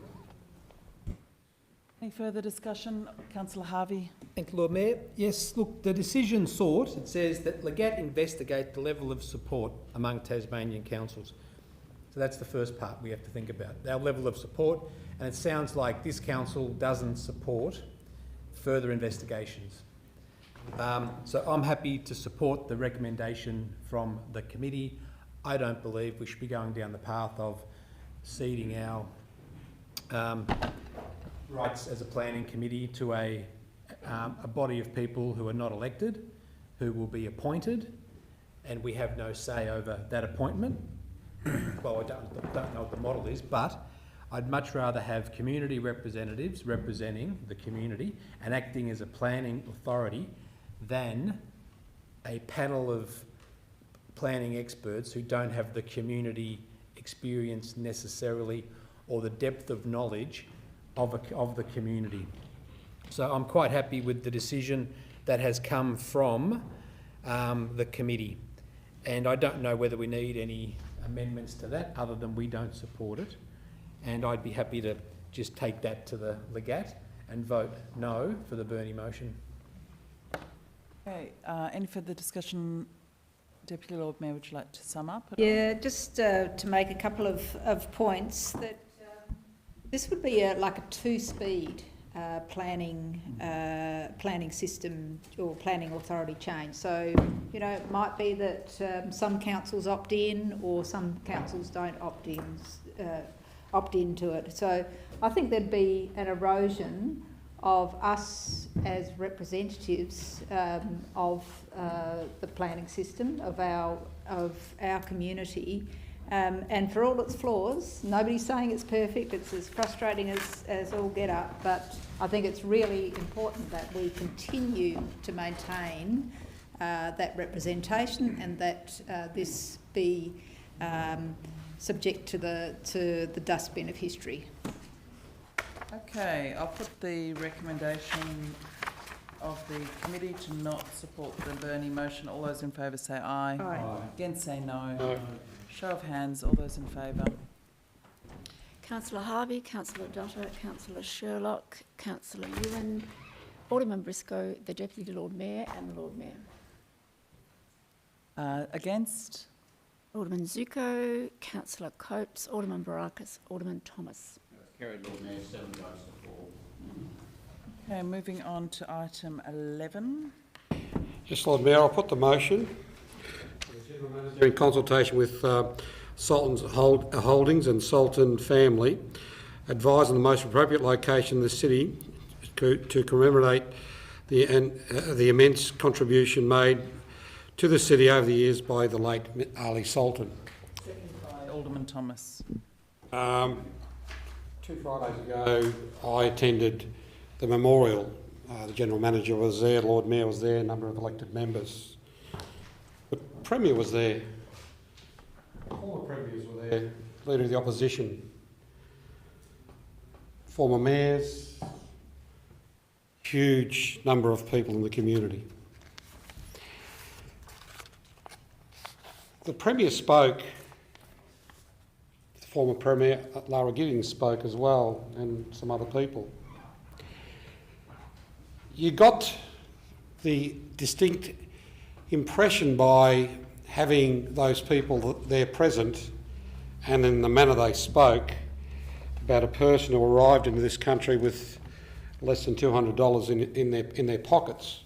Any further discussion? Councillor Harvey. Thank you, Lord Mayor. Yes, look, the decision sought, it says that Legat investigate the level of support among Tasmanian councils. So that's the first part we have to think about, our level of support. And it sounds like this council doesn't support further investigations. So I'm happy to support the recommendation from the committee. I don't believe we should be going down the path of ceding our rights as a planning committee to a body of people who are not elected, who will be appointed, and we have no say over that appointment. Well, I don't know what the model is, but I'd much rather have community representatives representing the community and acting as a planning authority than a panel of planning experts who don't have the community experience necessarily or the depth of knowledge of the community. So I'm quite happy with the decision that has come from the committee. And I don't know whether we need any amendments to that other than we don't support it. And I'd be happy to just take that to the Legat and vote no for the Burney motion. Okay, any further discussion? Deputy Lord Mayor, would you like to sum up? Yeah, just to make a couple of points, that this would be like a two-speed planning system or planning authority change. So, you know, it might be that some councils opt in or some councils don't opt into it. So I think there'd be an erosion of us as representatives of the planning system of our community, and for all its flaws, nobody's saying it's perfect. It's as frustrating as all get up, but I think it's really important that we continue to maintain that representation and that this be subject to the dustbin of history. Okay, I'll put the recommendation of the committee to not support the Burney motion. All those in favour say aye. Aye. Against say no. No. Show of hands, all those in favour. Councillor Harvey, Councillor Dotter, Councillor Sherlock, Councillor Ewan, Alderman Briscoe, the Deputy Lord Mayor and the Lord Mayor. Against? Alderman Zuko, Councillor Copes, Alderman Barakis, Alderman Thomas. Carried, Lord Mayor, 7 votes to 4. Okay, moving on to item 11. Yes, Lord Mayor, I'll put the motion. In consultation with Sultan's Holdings and Sultan family, advising the most appropriate location in the city to commemorate the immense contribution made to the city over the years by the late Ali Sultan. Seconded by Alderman Thomas. 2 Fridays ago, I attended the memorial. The General Manager was there, Lord Mayor was there, a number of elected members. The Premier was there. Former Premiers were there, Leader of the Opposition, former mayors, huge number of people in the community. The Premier spoke, the former Premier, Lara Giddings, spoke as well, and some other people. You got the distinct impression by having those people there present and in the manner they spoke about a person who arrived into this country with less than $200 in their pockets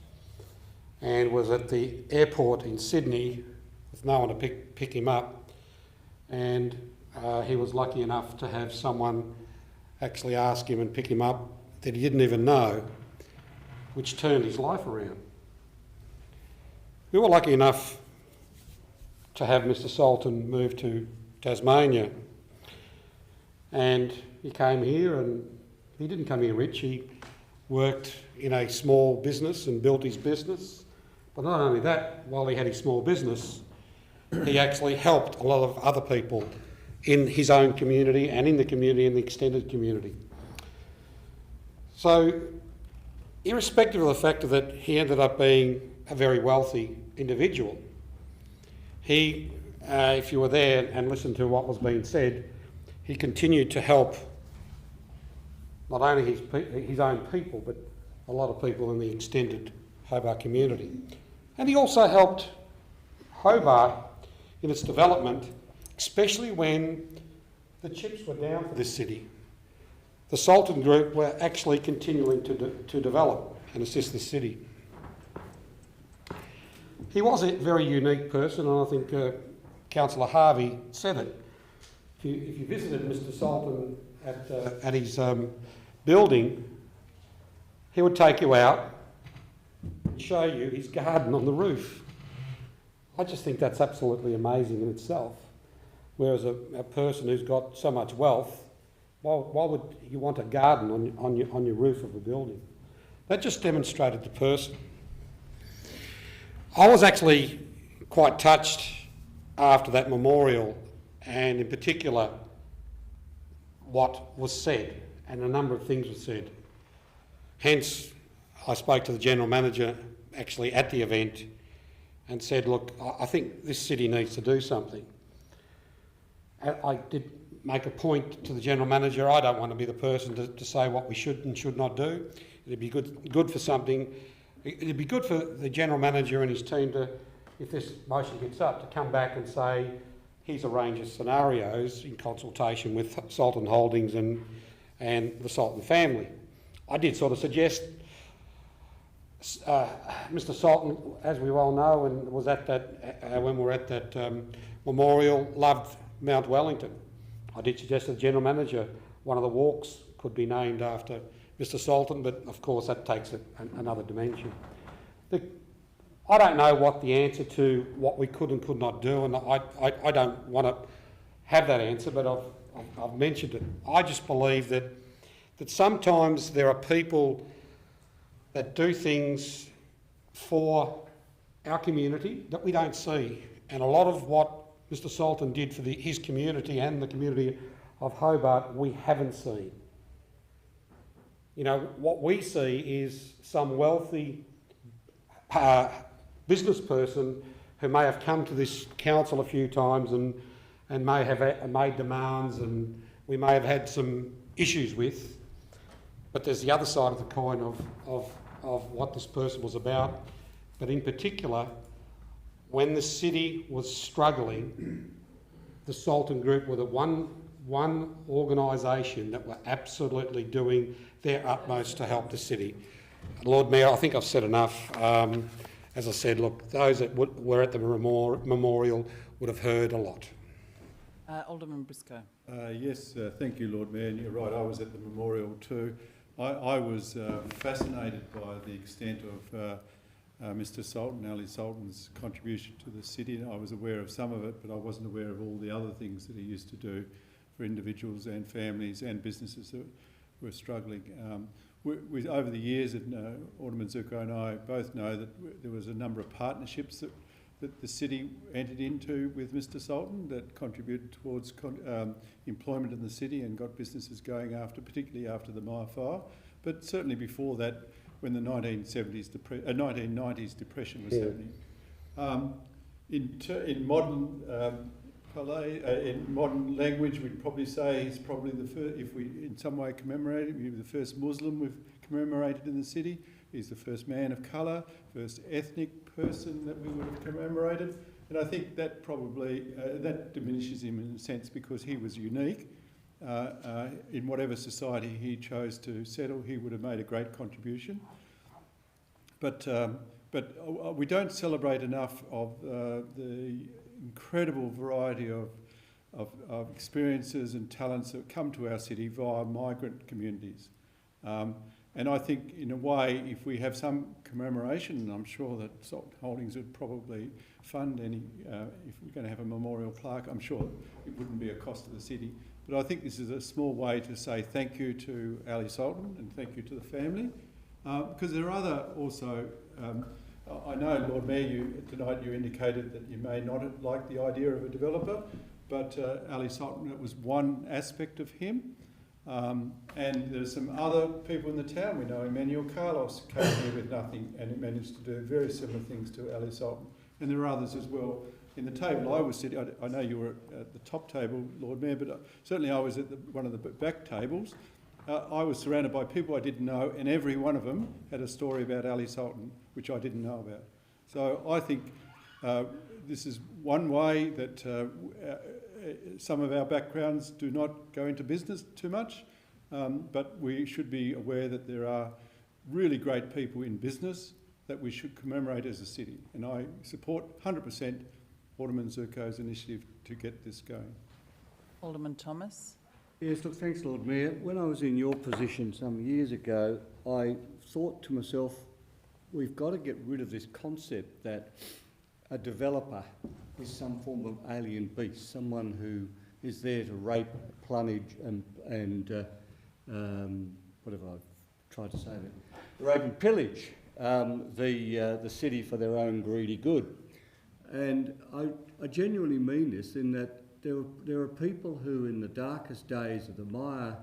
and was at the airport in Sydney with no one to pick him up, and he was lucky enough to have someone actually ask him and pick him up that he didn't even know, which turned his life around. We were lucky enough to have Mr. Sultan move to Tasmania, and he came here, and he didn't come here rich. He worked in a small business and built his business, but not only that, while he had his small business, he actually helped a lot of other people in his own community and in the extended community. So, irrespective of the fact that he ended up being a very wealthy individual, he, if you were there and listened to what was being said, he continued to help not only his own people, but a lot of people in the extended Hobart community. And he also helped Hobart in its development especially when the chips were down for this city. The Sultan Group were actually continuing to develop and assist the city. He was a very unique person, and I think Councillor Harvey said it. If you visited Mr Sultan at his building, he would take you out and show you his garden on the roof. I just think that's absolutely amazing in itself. Whereas a person who's got so much wealth, why would you want a garden on your roof of a building? That just demonstrated the person. I was actually quite touched after that memorial, and in particular what was said, and a number of things were said. Hence, I spoke to the General Manager actually at the event and said, look, I think this city needs to do something. I did make a point to the General Manager, I don't want to be the person to say what we should and should not do. It'd be good for something. It'd be good for the General Manager and his team to, if this motion gets up, to come back and say, here's a range of scenarios in consultation with Sultan Holdings and the Sultan family. I did sort of suggest Mr Sultan, as we all know, and was at that when we were at that memorial, loved Mount Wellington. I did suggest to the General Manager one of the walks could be named after Mr Sultan, but of course that takes another dimension. I don't know what the answer to what we could and could not do, and I don't want to have that answer, but I've mentioned it. I just believe that sometimes there are people that do things for our community that we don't see, and a lot of what Mr Sultan did for his community and the community of Hobart we haven't seen. You know, what we see is some wealthy business person who may have come to this council a few times and may have made demands, and we may have had some issues with. But there's the other side of the coin of what this person was about. But in particular, when the city was struggling, the Sultan Group were the one organisation that were absolutely doing their utmost to help the city. Lord Mayor, I think I've said enough. As I said, look, those that were at the memorial would have heard a lot. Alderman Briscoe. Yes, thank you, Lord Mayor. And you're right, I was at the memorial too. I was fascinated by the extent of Mr Sultan, Ali Sultan's contribution to the city. I was aware of some of it, but I wasn't aware of all the other things that he used to do for individuals and families and businesses that were struggling. Over the years, and Alderman Zuko and I both know that there was a number of partnerships that the city entered into with Mr Sultan that contributed towards employment in the city and got businesses going particularly after the Myer fire. But certainly before that, when the 1990s depression was happening. In modern language, we'd probably say he's probably the first, if we in some way commemorate him, he was the first Muslim we've commemorated in the city. He's the first man of colour, first ethnic person that we would have commemorated. And I think that probably, that diminishes him in a sense because he was unique. In whatever society he chose to settle, he would have made a great contribution. But we don't celebrate enough of the incredible variety of experiences and talents that come to our city via migrant communities. And I think, in a way, if we have some commemoration, and I'm sure that Sultan Holdings would probably fund any, if we're going to have a memorial plaque, I'm sure it wouldn't be a cost to the city. But I think this is a small way to say thank you to Ali Sultan and thank you to the family. Because there are other also, I know, Lord Mayor, tonight you indicated that you may not like the idea of a developer, but Ali Sultan, it was one aspect of him. And there's some other people in the town. We know Emmanuel Carlos came here with nothing and he managed to do very similar things to Ali Sultan. And there are others as well. In the table I was sitting, I know you were at the top table, Lord Mayor, but certainly I was at one of the back tables. I was surrounded by people I didn't know, and every one of them had a story about Ali Sultan, which I didn't know about. So I think this is one way that some of our backgrounds do not go into business too much, but we should be aware that there are really great people in business that we should commemorate as a city. And I support 100% Alderman Zurko's initiative to get this going. Alderman Thomas. Yes, look, thanks, Lord Mayor. When I was in your position some years ago, I thought to myself, we've got to get rid of this concept that a developer is some form of alien beast, someone who is there to rape, plunge and whatever I've tried to say there, rape and pillage the city for their own greedy good. And I genuinely mean this in that there are people who in the darkest days of the Myer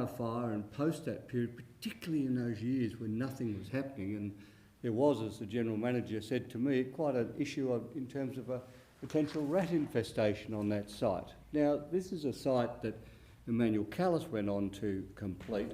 fire and post that period, particularly in those years when nothing was happening, and there was, as the General Manager said to me, quite an issue in terms of a potential rat infestation on that site. Now, this is a site that Emmanuel Callis went on to complete,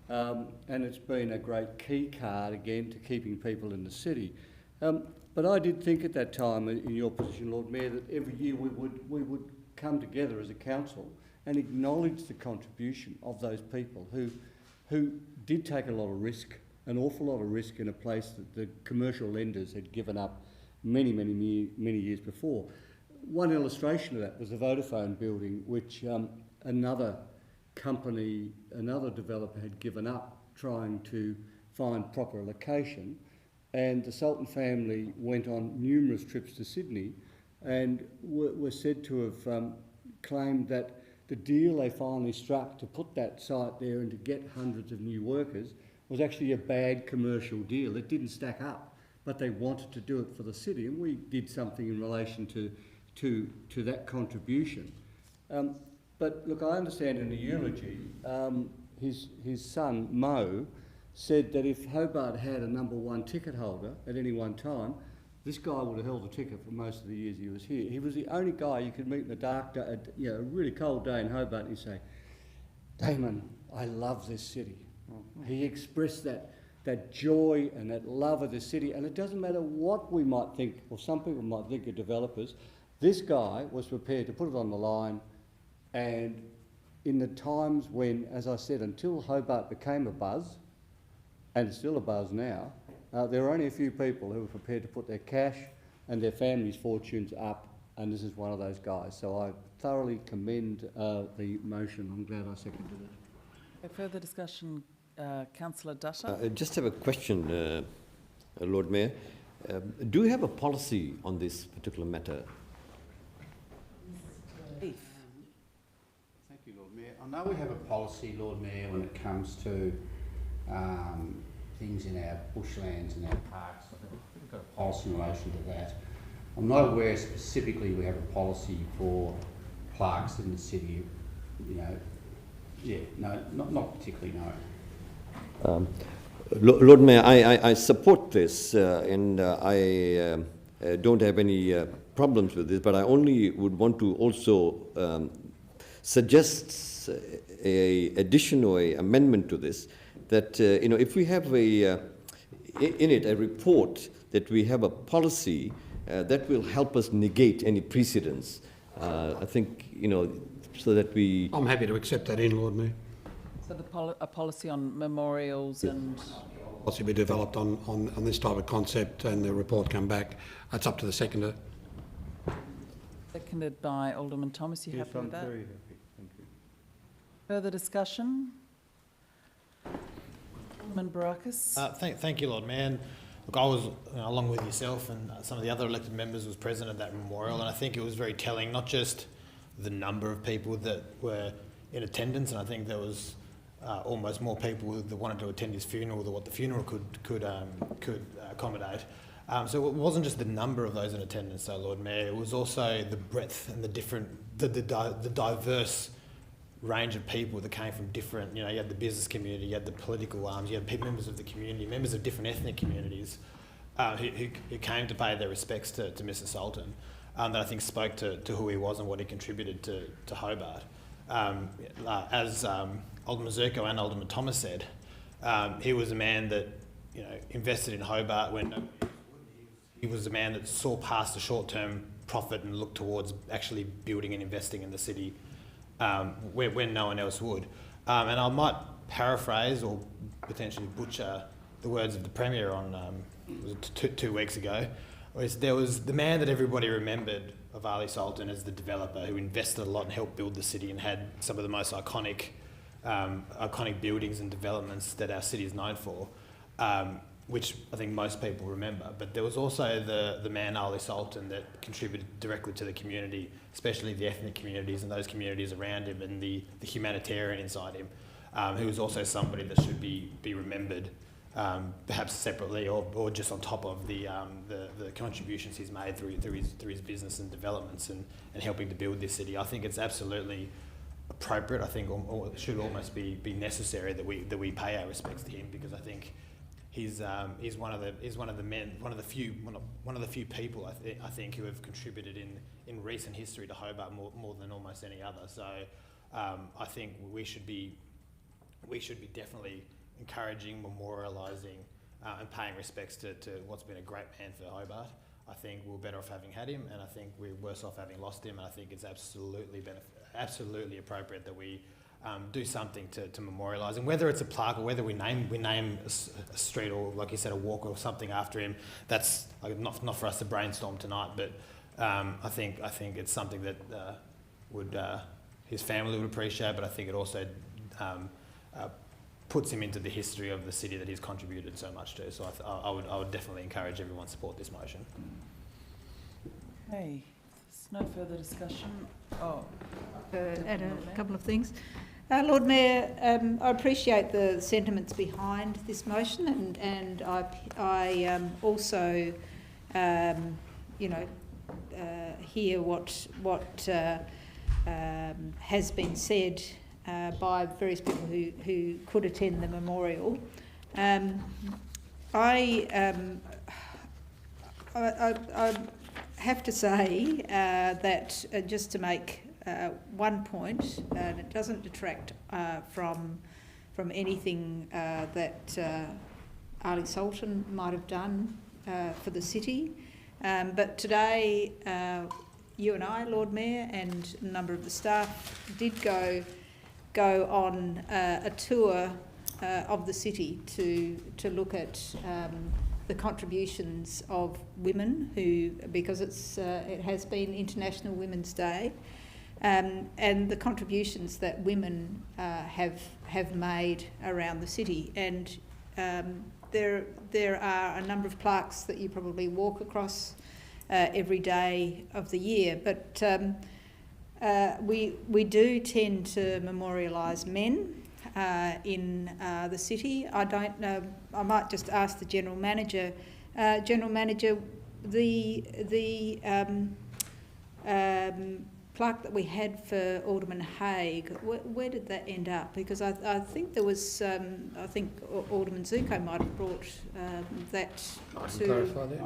and it's been a great key card again to keeping people in the city. But I did think at that time, in your position, Lord Mayor, that every year we would come together as a council and acknowledge the contribution of those people who did take a lot of risk, an awful lot of risk in a place that the commercial lenders had given up many years before. One illustration of that was the Vodafone building, which another company, another developer had given up trying to find proper location. And the Sultan family went on numerous trips to Sydney and were said to have claimed that the deal they finally struck to put that site there and to get hundreds of new workers was actually a bad commercial deal. It didn't stack up, but they wanted to do it for the city, and we did something in relation to that contribution. But look, I understand in the eulogy, his son, Mo, said that if Hobart had a #1 ticket holder at any one time, this guy would have held the ticket for most of the years he was here. He was the only guy you could meet in the dark day, a really cold day in Hobart, and he'd say, "Damon, I love this city." He expressed that joy and that love of the city, and it doesn't matter what we might think, or some people might think of developers, this guy was prepared to put it on the line. And in the times when, as I said, until Hobart became a buzz, and it's still a buzz now, there are only a few people who are prepared to put their cash and their families' fortunes up, and this is one of those guys. So I thoroughly commend the motion. I'm glad I seconded it. A further discussion, Councillor Dutta. I just have a question, Lord Mayor. Do you have a policy on this particular matter? Thank you, Lord Mayor. I know we have a policy, Lord Mayor, when it comes to things in our bushlands and our parks. We've got a policy in relation to that. I'm not aware specifically we have a policy for plaques in the city. Not particularly, no. Lord Mayor, I support this and I don't have any problems with this, but I only would want to also suggest a addition or a amendment to this, that if we have in it a report that we have a policy that will help us negate any precedents. I think so that we. I'm happy to accept that in, Lord Mayor. So a policy on memorials and Policy be developed on this type of concept, and the report come back. It's up to the seconder. seconded by Alderman Thomas. You happy with that? Very happy. Thank you. Further discussion? Alderman Barakis. Thank you, Lord Mayor. Look, I was, along with yourself and some of the other elected members, was present at that memorial, and I think it was very telling, not just the number of people that were in attendance, and I think there was almost more people that wanted to attend his funeral than what the funeral could accommodate. So it wasn't just the number of those in attendance, though, Lord Mayor. It was also the breadth and the diverse range of people that came from different, you had the business community, you had the political arms, you had members of the community, members of different ethnic communities who came to pay their respects to Mr Sultan, that I think spoke to who he was and what he contributed to Hobart. As Alderman Zurko and Alderman Thomas said, he was a man that invested in Hobart when nobody else would. he was a man that saw past the short-term profit and looked towards actually building and investing in the city when no one else would. And I might paraphrase or potentially butcher the words of the Premier on was it 2 weeks ago. There was the man that everybody remembered of Ali Sultan as the developer who invested a lot and helped build the city and had some of the most iconic buildings and developments that our city is known for, which I think most people remember. But there was also the man Ali Sultan that contributed directly to the community, especially the ethnic communities and those communities around him, and the humanitarian inside him, who was also somebody that should be remembered, perhaps separately or just on top of the contributions he's made through his business and developments and helping to build this city. I think it's absolutely appropriate. I think it should almost be necessary that we pay our respects to him, because I think he's one of the few people I think who have contributed in recent history to Hobart more than almost any other. So I think we should be definitely encouraging, memorialising and paying respects to what's been a great man for Hobart. I think we're better off having had him, and I think we're worse off having lost him, and I think it's absolutely appropriate that we do something to memorialise, and whether it's a plaque or whether we name a street or, like you said, a walk or something after him. That's not for us to brainstorm tonight, but I think it's something that his family would appreciate, but I think it also puts him into the history of the city that he's contributed so much to. So I would definitely encourage everyone to support this motion. Okay, there's no further discussion. Add a couple of things. Lord Mayor, I appreciate the sentiments behind this motion, and I also, hear what has been said by various people who could attend the memorial. I have to say that just to make one point, and it doesn't detract from anything that Ali Sultan might have done for the city, but today you and I, Lord Mayor, and a number of the staff did go on a tour of the city to look at the contributions of women because it has been International Women's Day, and the contributions that women have made around the city. And there are a number of plaques that you probably walk across every day of the year, but we do tend to memorialise men in the city. I don't know. I might just ask the General Manager. General Manager, the plaque that we had for Alderman Haig, where did that end up? Because I think there was, I think Alderman Zuko might have brought that to... I can clarify that.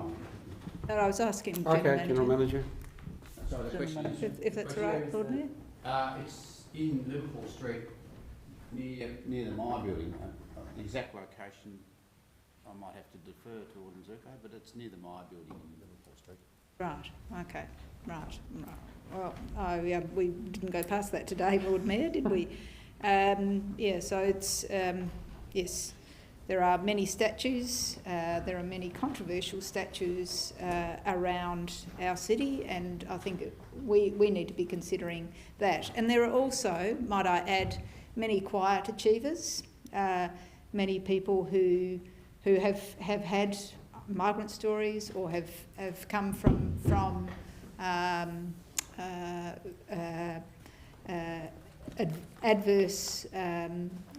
But I was asking General Manager. Okay, General Manager. So the question is, if that's right, Lord Mayor. it's in Liverpool Street, near the My Building. The exact location I might have to defer to Alderman Zuko, but it's near the My Building in Liverpool Street. Right. Okay. Right. Well, we didn't go past that today, Lord Mayor, did we? So it's yes. There are many statues, there are many controversial statues around our city, and I think we need to be considering that. And there are also, might I add, many quiet achievers, many people who have had migrant stories or have come from adverse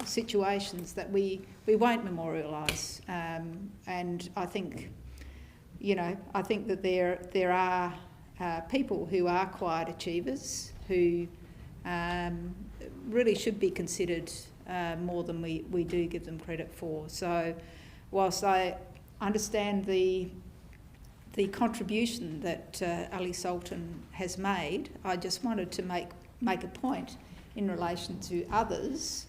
situations that we won't memorialise, and I think that there are people who are quiet achievers who really should be considered more than we do give them credit for. So whilst I understand the contribution that Ali Sultan has made, I just wanted to make a point in relation to others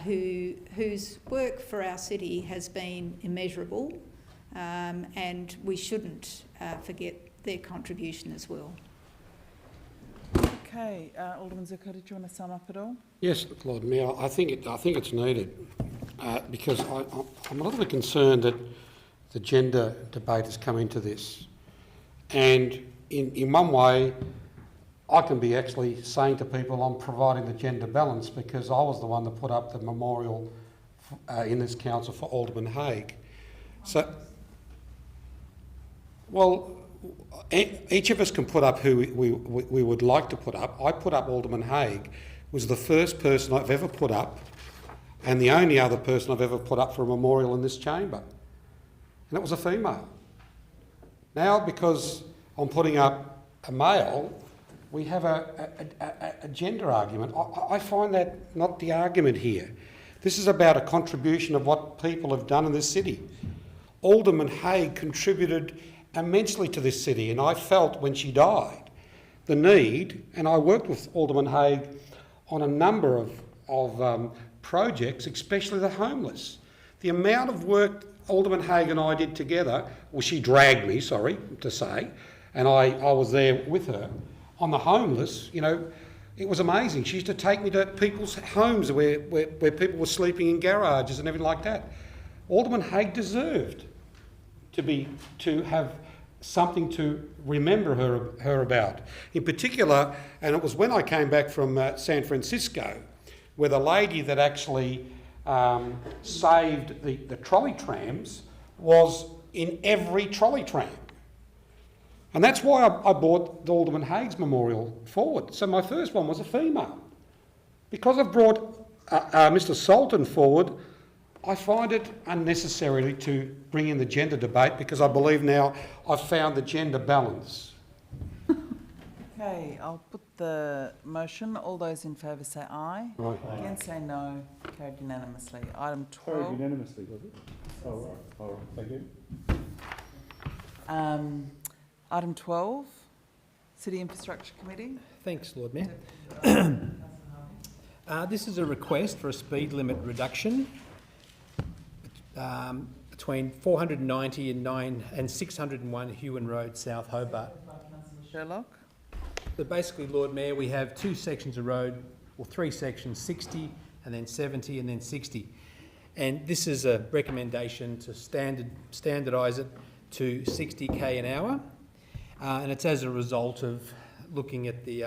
whose work for our city has been immeasurable, and we shouldn't forget their contribution as well. Okay, Alderman Zucco, did you want to sum up at all? Yes, Lord Mayor, I think it's needed because I'm a little bit concerned that the gender debate has come into this. And in one way, I can be actually saying to people I'm providing the gender balance because I was the one that put up the memorial in this council for Alderman Haig. So, well, each of us can put up who we would like to put up. I put up Alderman Haig, was the first person I've ever put up and the only other person I've ever put up for a memorial in this chamber. And it was a female. Now, because I'm putting up a male, we have a gender argument. I find that not the argument here. This is about a contribution of what people have done in this city. Alderman Haig contributed immensely to this city, and I felt when she died the need, and I worked with Alderman Haig on a number of projects, especially the homeless. The amount of work Alderman Haig and I did together, well, she dragged me, sorry to say, and I was there with her, on the homeless, you know, it was amazing. She used to take me to people's homes where people were sleeping in garages and everything like that. Alderman Haig deserved to have something to remember her about. In particular, and it was when I came back from San Francisco, where the lady that actually saved the trolley trams was in every trolley tram. And that's why I brought the Alderman Haig's memorial forward. So my first one was a female. Because I've brought Mr Sultan forward, I find it unnecessary to bring in the gender debate because I believe now I've found the gender balance. Okay, I'll put the motion. All those in favour say aye. Aye. Against say no. Carried unanimously. Item 12. Carried unanimously, was it? Oh, right. All right. Thank you. Item 12, City Infrastructure Committee. Thanks, Lord Mayor. This is a request for a speed limit reduction between 490 and 601 Hewan Road, South Hobart. Sherlock. So basically, Lord Mayor, we have two sections of road, or three sections, 60 and then 70 and then 60. And this is a recommendation to standardise it to 60k an hour. And it's as a result of looking at the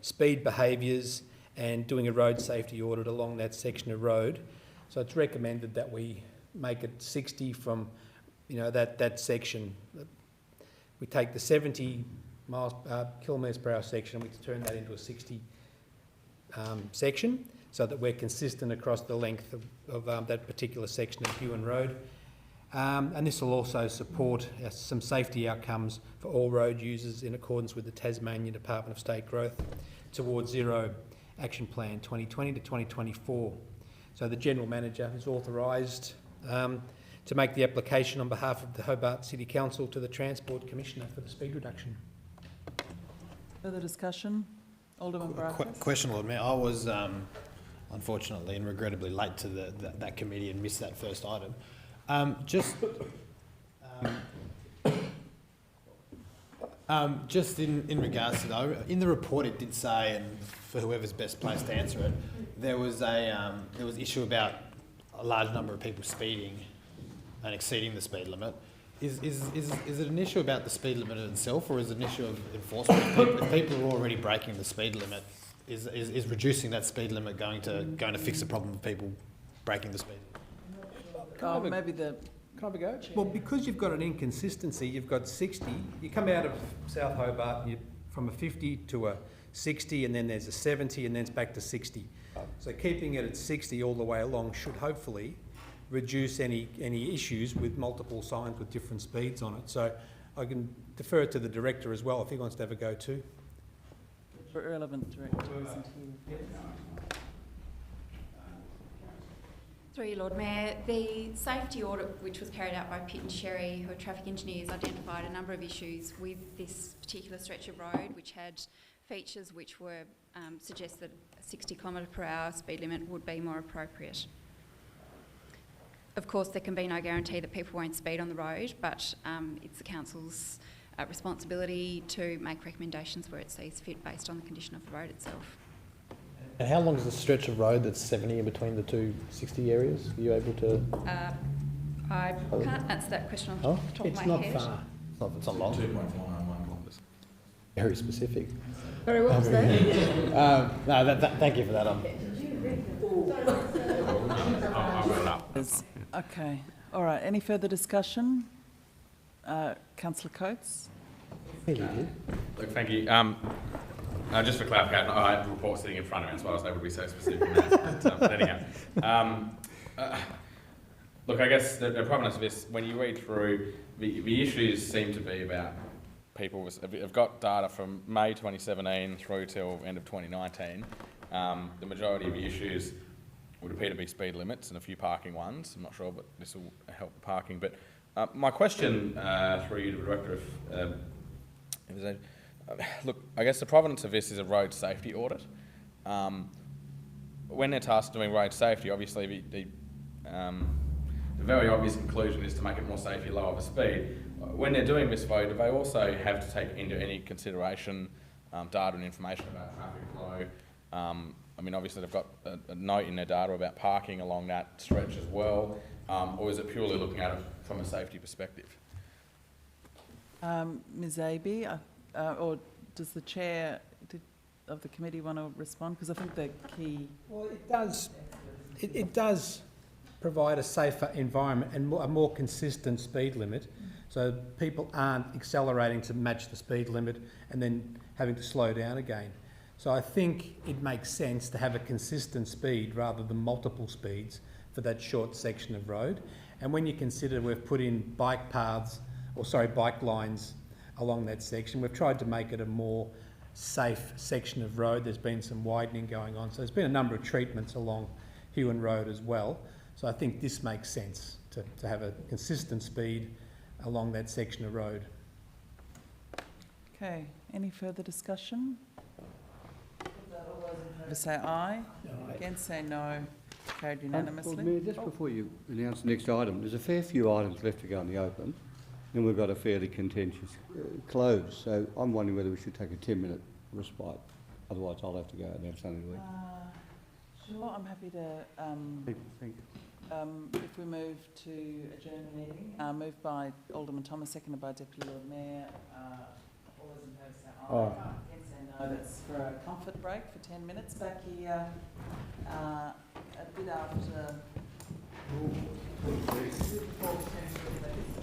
speed behaviours and doing a road safety audit along that section of road. So it's recommended that we make it 60 from, you know, that section. We take the 70 kilometres per hour section and we turn that into a 60 section so that we're consistent across the length of that particular section of Hewan Road. And this will also support some safety outcomes for all road users in accordance with the Tasmanian Department of State Growth towards Zero Action Plan 2020 to 2024. So the General Manager is authorised to make the application on behalf of the Hobart City Council to the Transport Commissioner for the speed reduction. Further discussion? Alderman Barkas. Question, Lord Mayor. I was unfortunately and regrettably late to that committee and missed that first item. Just in regards to though, in the report it did say, and for whoever's best placed to answer it, there was issue about a large number of people speeding and exceeding the speed limit. Is it an issue about the speed limit itself, or is it an issue of enforcement? If people are already breaking the speed limit, is reducing that speed limit going to fix the problem of people breaking the speed limit? Maybe the... Can I have a go? Well, because you've got an inconsistency, you've got 60, you come out of South Hobart and you're from a 50 to a 60, and then there's a 70, and then it's back to 60. So keeping it at 60 all the way along should hopefully reduce any issues with multiple signs with different speeds on it. So I can defer it to the Director as well if he wants to have a go too. Relevant Director isn't here. Through you, Lord Mayor, the safety audit which was carried out by Pitt and Sherry, who are traffic engineers, identified a number of issues with this particular stretch of road which had features which were suggested a 60 km per hour speed limit would be more appropriate. Of course, there can be no guarantee that people won't speed on the road, but it's the council's responsibility to make recommendations where it sees fit based on the condition of the road itself. And how long is the stretch of road that's 70 in between the two 60 areas? Are you able to? I can't answer that question off the top of my head. It's not far. It's not long. 2.491 kilometres. Very specific. Very well said. Thank you for that. I'll wrap it up. Okay, all right, any further discussion? Councillor Coates? Look, thank you. Just for clarification, I had the report sitting in front of me, that's why I was able to be so specific in that. But anyhow, look, I guess the problem of this, when you read through, the issues seem to be about people have got data from May 2017 through till end of 2019. The majority of the issues would appear to be speed limits and a few parking ones. I'm not sure, but this will help the parking. But my question through you to the Director, look, I guess the provenance of this is a road safety audit. When they're tasked doing road safety, obviously the very obvious conclusion is to make it more safe, you lower the speed. When they're doing this though, do they also have to take into any consideration data and information about traffic flow? I mean, obviously they've got a note in their data about parking along that stretch as well, or is it purely looking at it from a safety perspective? Ms Aby, or does the chair of the committee want to respond? Because I think the key... Well, it does. It does provide a safer environment and a more consistent speed limit, so people aren't accelerating to match the speed limit and then having to slow down again. So I think it makes sense to have a consistent speed rather than multiple speeds for that short section of road. And when you consider we've put in bike lines along that section, we've tried to make it a more safe section of road. There's been some widening going on. So there's been a number of treatments along Hewan Road as well. So I think this makes sense to have a consistent speed along that section of road. Okay, any further discussion? All those in favour say aye. Against say no. Carried unanimously. Well, Mayor, just before you announce the next item, there's a fair few items left to go in the open, and we've got a fairly contentious close. So I'm wondering whether we should take a 10-minute respite. Otherwise, I'll have to go out and have something to eat. Sure, I'm happy to. Thank you. If we move to adjourn the meeting, moved by Alderman Thomas, seconded by Deputy Lord Mayor. All those in favour say aye. Against say no. That's for a comfort break for 10 minutes. Back here a bit after. Before 10 minutes.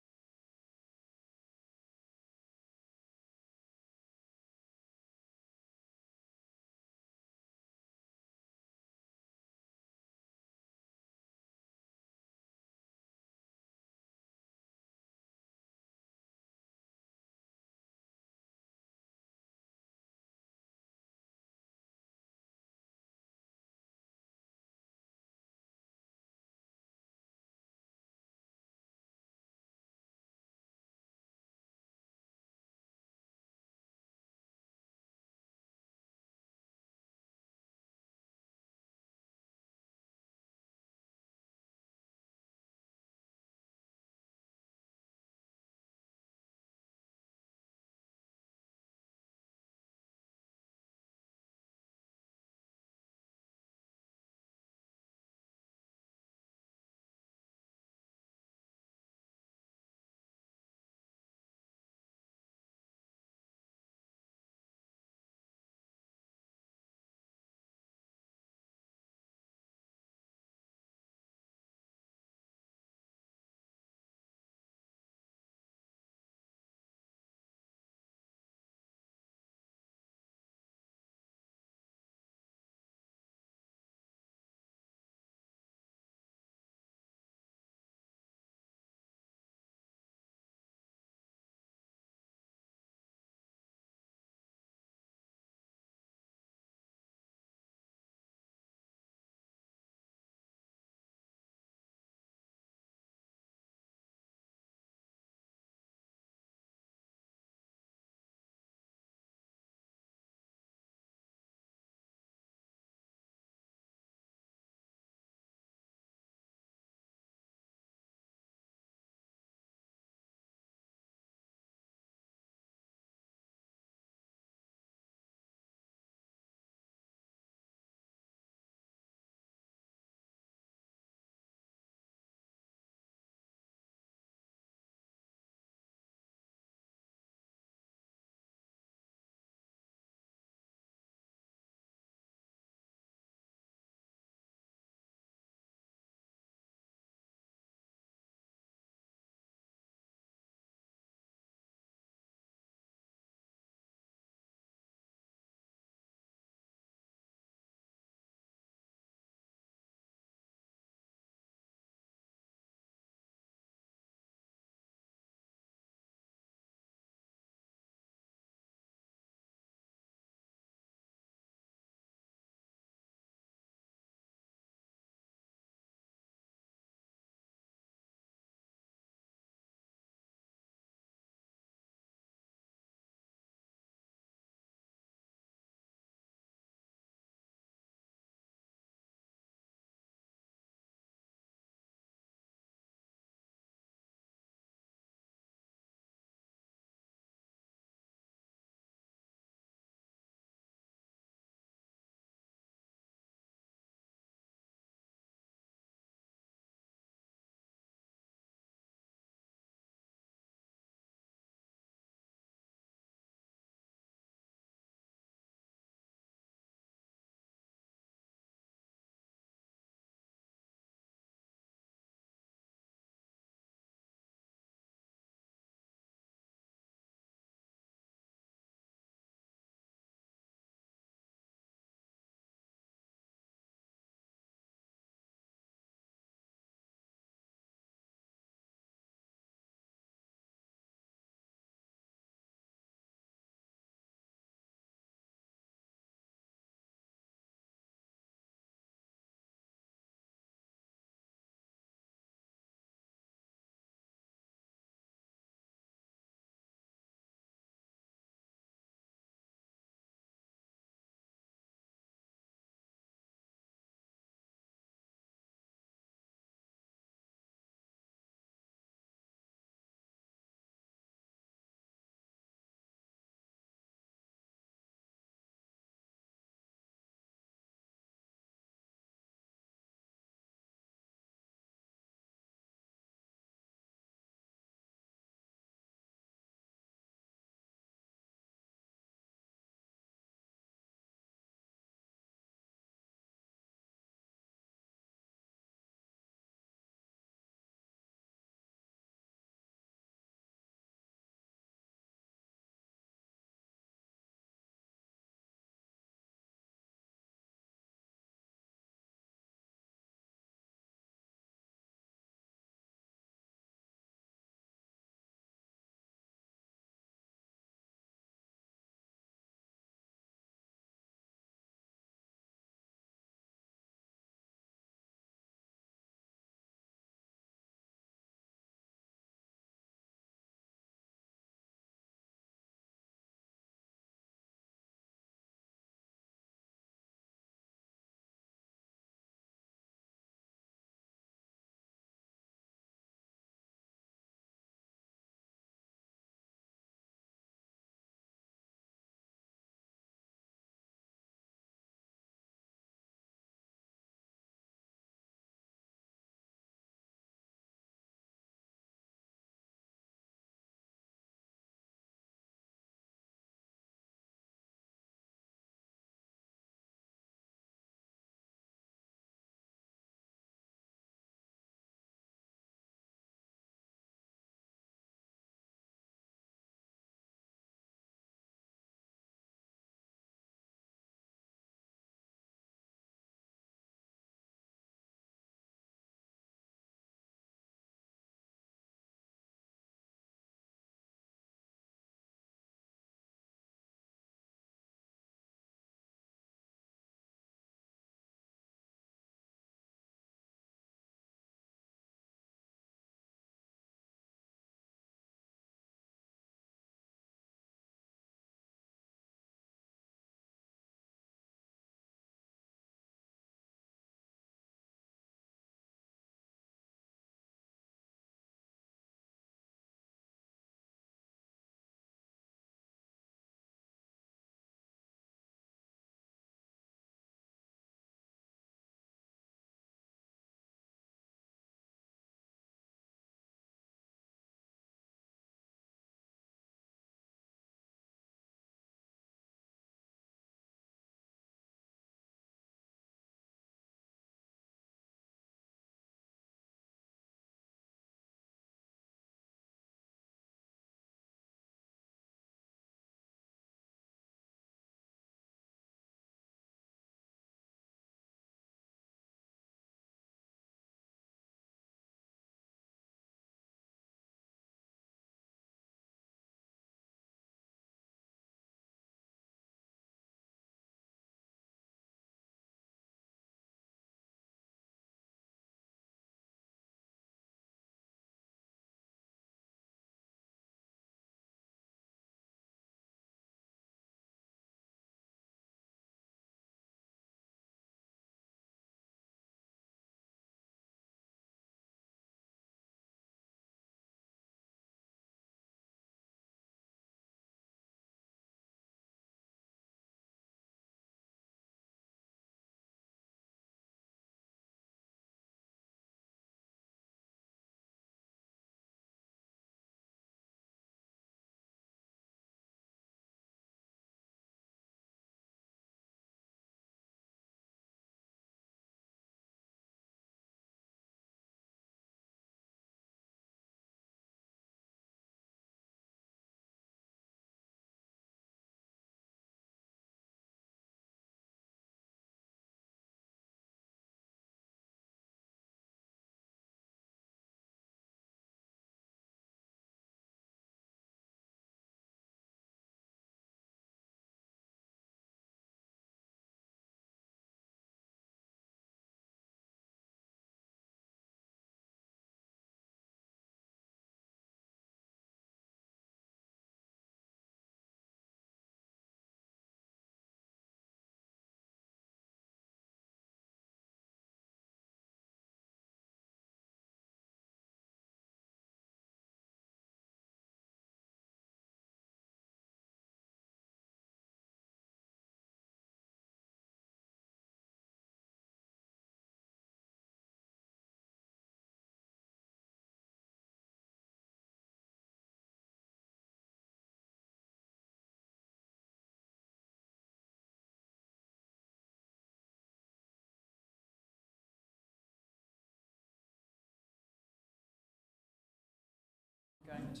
to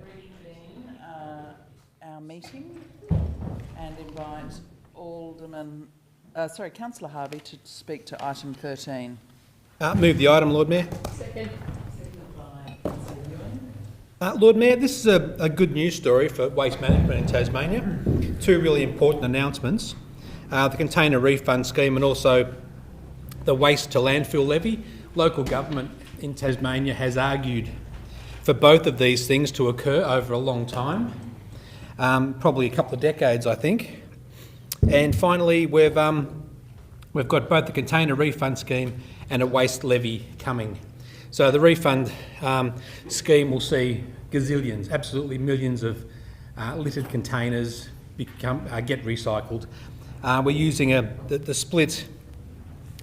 reconvene our meeting and invite Councillor Harvey to speak to item 13. Move the item, Lord Mayor. Second. Seconded by Councillor Ewan. Lord Mayor, this is a good news story for waste management in Tasmania. Two really important announcements. The container refund scheme and also the waste to landfill levy. Local government in Tasmania has argued for both of these things to occur over a long time, probably a couple of decades, I think. And finally, we've got both the container refund scheme and a waste levy coming. So the refund scheme will see gazillions, absolutely millions of littered containers get recycled. We're using the split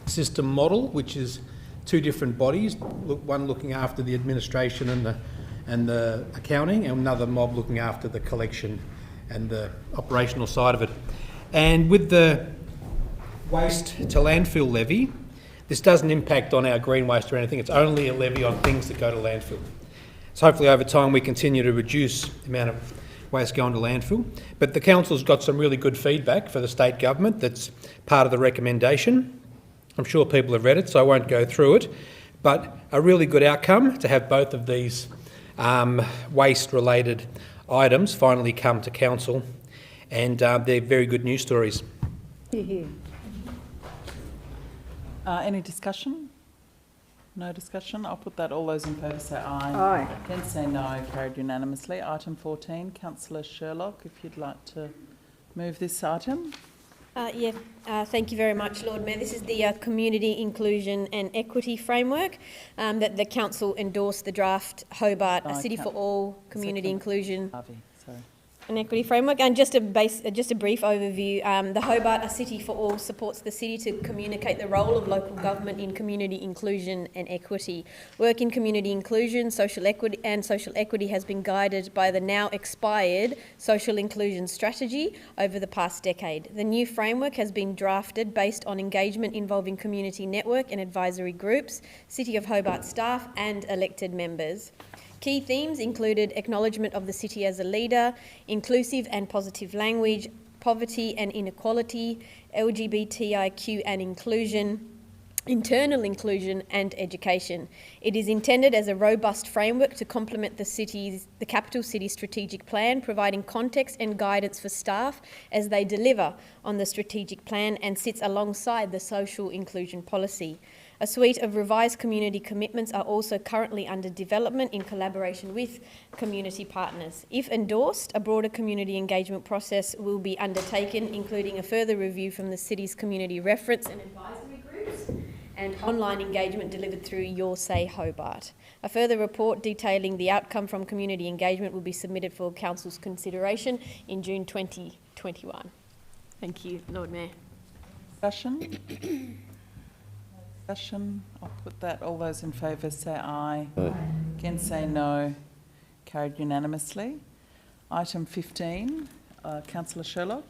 system model, which is two different bodies, one looking after the administration and the accounting, and another mob looking after the collection and the operational side of it. And with the waste to landfill levy, this doesn't impact on our green waste or anything. It's only a levy on things that go to landfill. So hopefully over time we continue to reduce the amount of waste going to landfill. But the council's got some really good feedback for the state government that's part of the recommendation. I'm sure people have read it, so I won't go through it. But a really good outcome to have both of these waste-related items finally come to council, and they're very good news stories. Any discussion? No discussion? I'll put that. All those in favour say aye. Aye. Against say no. Carried unanimously. Item 14, Councillor Sherlock, if you'd like to move this item. Thank you very much, Lord Mayor. This is the Community Inclusion and Equity Framework that the Council endorsed the draft Hobart, a City for All Community Inclusion and Equity Framework. And just a brief overview, the Hobart, a City for All, supports the city to communicate the role of local government in community inclusion and equity. Work in community inclusion, social equity has been guided by the now expired social inclusion strategy over the past decade. The new framework has been drafted based on engagement involving community network and advisory groups, City of Hobart staff and elected members. Key themes included acknowledgement of the city as a leader, inclusive and positive language, poverty and inequality, LGBTIQ and inclusion, internal inclusion and education. It is intended as a robust framework to complement the capital city strategic plan, providing context and guidance for staff as they deliver on the strategic plan, and sits alongside the social inclusion policy. A suite of revised community commitments are also currently under development in collaboration with community partners. If endorsed, a broader community engagement process will be undertaken, including a further review from the city's community reference and advisory groups and online engagement delivered through Your Say Hobart. A further report detailing the outcome from community engagement will be submitted for Council's consideration in June 2021. Thank you, Lord Mayor. Discussion? Discussion? I'll put that. All those in favour say aye. Aye. Against say no. Carried unanimously. Item 15, Councillor Sherlock.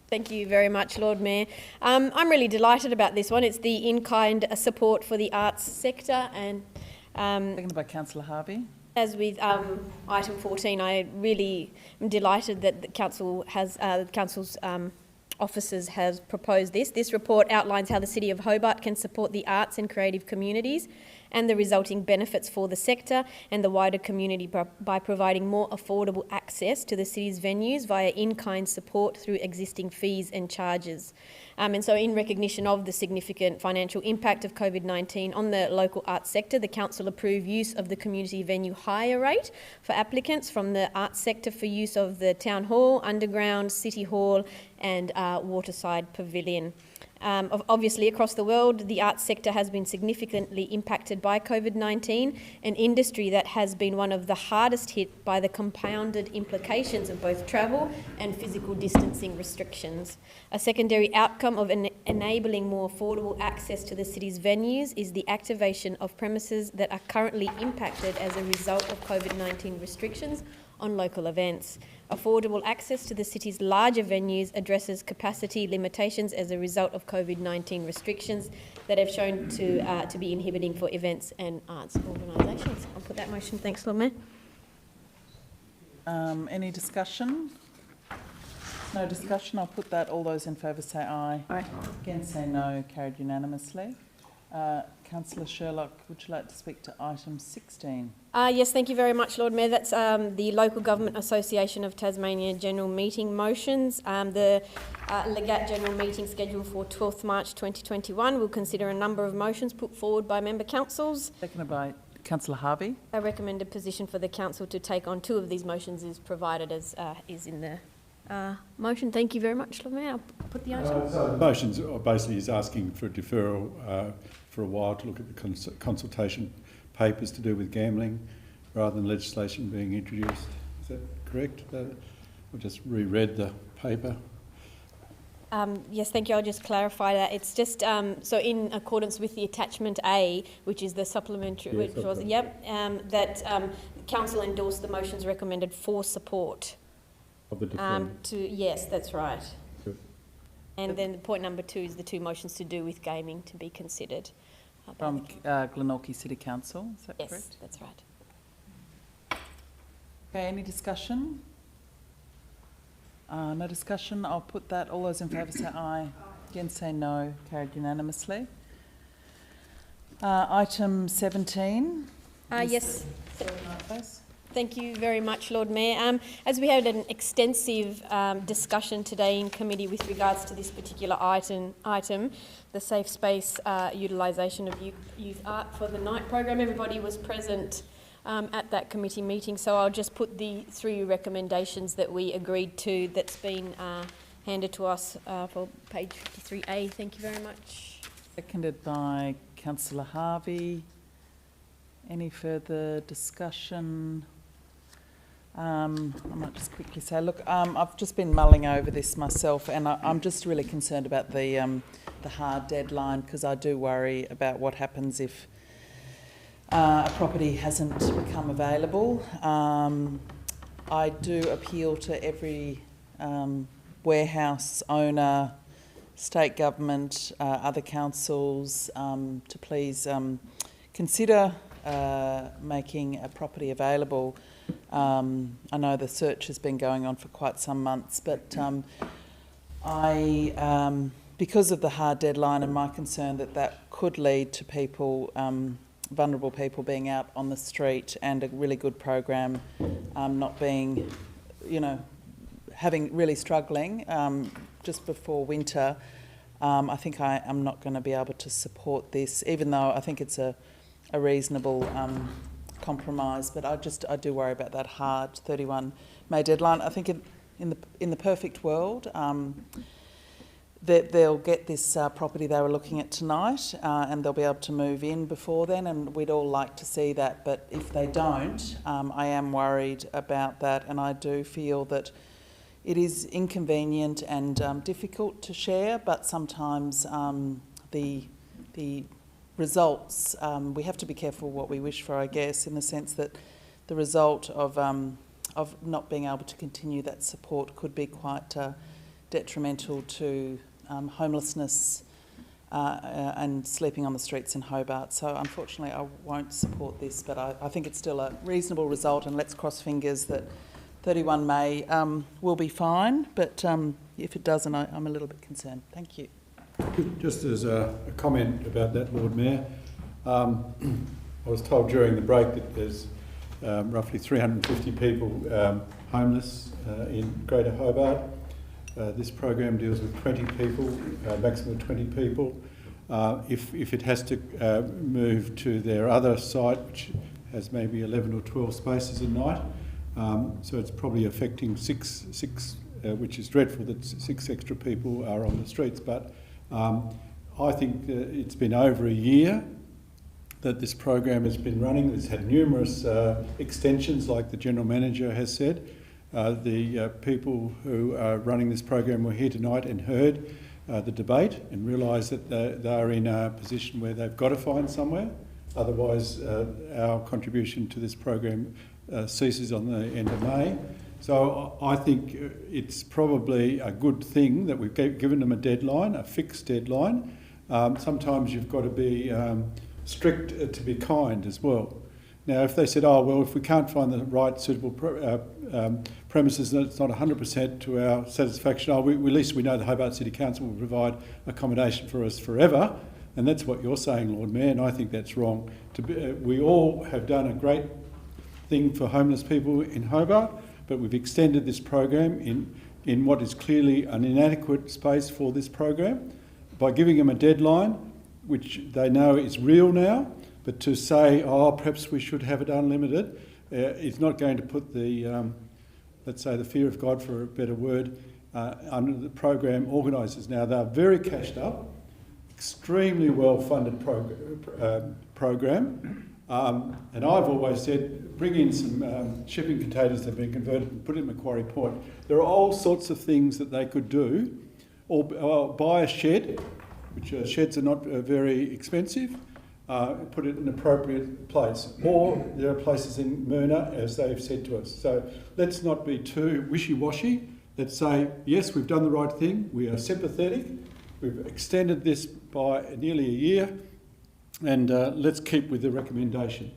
Thank you very much, Lord Mayor. I'm really delighted about this one. It's the in-kind support for the arts sector, and seconded by Councillor Harvey. As with item 14, I really am delighted that the council has council's officers has proposed this. This report outlines how the City of Hobart can support the arts and creative communities and the resulting benefits for the sector and the wider community by providing more affordable access to the city's venues via in-kind support through existing fees and charges. And so in recognition of the significant financial impact of COVID-19 on the local arts sector, the council approved use of the community venue hire rate for applicants from the arts sector for use of the Town Hall, Underground, City Hall and Waterside Pavilion. Obviously, across the world, the arts sector has been significantly impacted by COVID-19, an industry that has been one of the hardest hit by the compounded implications of both travel and physical distancing restrictions. A secondary outcome of enabling more affordable access to the city's venues is the activation of premises that are currently impacted as a result of COVID-19 restrictions on local events. Affordable access to the city's larger venues addresses capacity limitations as a result of COVID-19 restrictions that have shown to be inhibiting for events and arts organisations. I'll put that motion. Thanks, Lord Mayor. Any discussion? No discussion. I'll put that. All those in favour say aye. Aye. Against say no. Carried unanimously. Councillor Sherlock, would you like to speak to item 16? Yes, thank you very much, Lord Mayor. That's the Local Government Association of Tasmania General Meeting motions. The Legat General Meeting scheduled for 12th March 2021 will consider a number of motions put forward by member councils. Seconded by Councillor Harvey. A recommended position for the council to take on 2 of these motions is provided as is in the motion. Thank you very much, Lord Mayor. I'll put the item. So the motions basically is asking for a deferral for a while to look at the consultation papers to do with gambling rather than legislation being introduced. Is that correct? I've just reread the paper. Yes, thank you. I'll just clarify that. It's just, so in accordance with the attachment A, which is the supplementary, Yes, which was, that council endorsed the motions recommended for support. Of the deferral. Yes, that's right. Good. And then point number 2 is the 2 motions to do with gaming to be considered. From Glenorchy City Council, is that yes, correct? Yes, that's right. Okay, any discussion? No discussion. I'll put that. All those in favour say aye. Against say no. Carried unanimously. Item 17. Yes. Thank you very much, Lord Mayor. As we had an extensive discussion today in committee with regards to this particular item, the safe space utilisation of youth art for the night program, everybody was present at that committee meeting, so I'll just put the 3 recommendations that we agreed to that's been handed to us for page 53A. Thank you very much. Seconded by Councillor Harvey. Any further discussion? I might just quickly say, look, I've just been mulling over this myself, and I'm just really concerned about the hard deadline, because I do worry about what happens if a property hasn't become available. I do appeal to every warehouse owner, state government, other councils to please consider making a property available. I know the search has been going on for quite some months, but because of the hard deadline and my concern that could lead to people, vulnerable people being out on the street and a really good program not being, really struggling just before winter, I think I'm not going to be able to support this, even though I think it's a reasonable compromise, but I do worry about that hard 31 May deadline. I think in the perfect world that they'll get this property they were looking at tonight and they'll be able to move in before then, and we'd all like to see that, but if they don't, I am worried about that, and I do feel that it is inconvenient and difficult to share, but sometimes the results, we have to be careful what we wish for, I guess, in the sense that the result of not being able to continue that support could be quite detrimental to homelessness and sleeping on the streets in Hobart. So unfortunately I won't support this, but I think it's still a reasonable result, and let's cross fingers that 31 May will be fine, but if it doesn't, I'm a little bit concerned. Thank you. Just as a comment about that, Lord Mayor, I was told during the break that there's roughly 350 people homeless in Greater Hobart. This program deals with 20 people, maximum of 20 people. If it has to move to their other site, which has maybe 11 or 12 spaces a night, so it's probably affecting six, which is dreadful that 6 extra people are on the streets, but I think it's been over a year that this program has been running. It's had numerous extensions, like the General Manager has said. The people who are running this program were here tonight and heard the debate and realised that they are in a position where they've got to find somewhere. Otherwise, our contribution to this program ceases on the end of May. So I think it's probably a good thing that we've given them a deadline, a fixed deadline. Sometimes you've got to be strict to be kind as well. Now, if they said, oh, well, if we can't find the right suitable premises and it's not 100% to our satisfaction, at least we know the Hobart City Council will provide accommodation for us forever. And that's what you're saying, Lord Mayor, and I think that's wrong. We all have done a great thing for homeless people in Hobart, but we've extended this program in what is clearly an inadequate space for this program by giving them a deadline, which they know is real now. But to say, oh, perhaps we should have it unlimited, is not going to put the, let's say, the fear of God, for a better word, under the program organisers. Now, they're very cashed up, extremely well-funded program, and I've always said, bring in some shipping containers that have been converted and put it in Macquarie Point. There are all sorts of things that they could do, or buy a shed, which sheds are not very expensive, put it in an appropriate place. Or there are places in Myrna, as they've said to us. So let's not be too wishy-washy. Let's say, yes, we've done the right thing. We are sympathetic. We've extended this by nearly a year. And let's keep with the recommendation.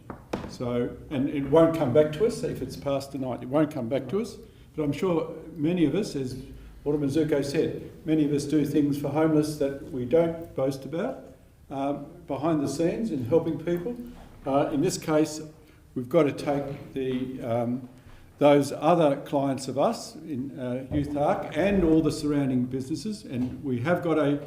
So, and it won't come back to us if it's passed tonight. It won't come back to us. But I'm sure many of us, as Alderman Zurko said, many of us do things for homeless that we don't boast about. Behind the scenes in helping people. In this case, we've got to take those other clients of us in Youth Arc and all the surrounding businesses, and we have got a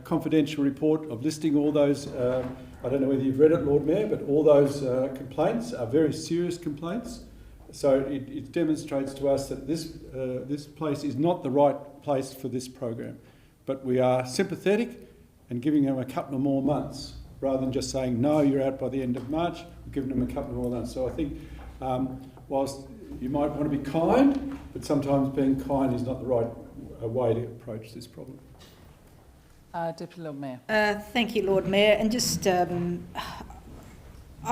confidential report of listing all those, I don't know whether you've read it, Lord Mayor, but all those complaints are very serious complaints. So it demonstrates to us that this place is not the right place for this program. But we are sympathetic and giving them a couple of more months, rather than just saying, no, you're out by the end of March, we're giving them a couple of more months. So I think whilst you might want to be kind, but sometimes being kind is not the right way to approach this problem. Deputy Lord Mayor. Thank you, Lord Mayor. And just, I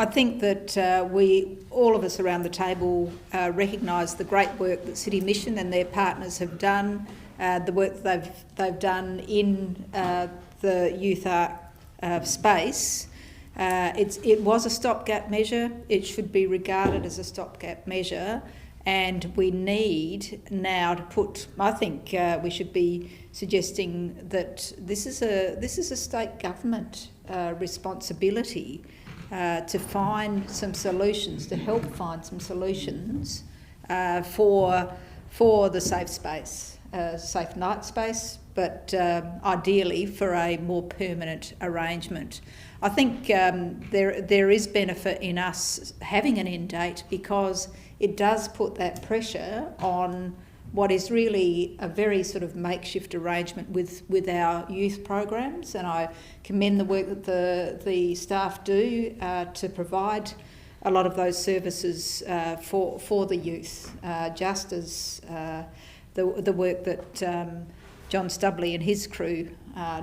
think that we, all of us around the table, recognise the great work that City Mission and their partners have done, the work that they've done in the youth art space. It was a stopgap measure. It should be regarded as a stopgap measure, and we need now to put. I think we should be suggesting that this is a state government responsibility to find some solutions, to help find some solutions for the safe space, safe night space, but ideally for a more permanent arrangement. I think there is benefit in us having an end date, because it does put that pressure on what is really a very sort of makeshift arrangement with our youth programs, and I commend the work that the staff do to provide a lot of those services for the youth, just as the work that John Stubley and his crew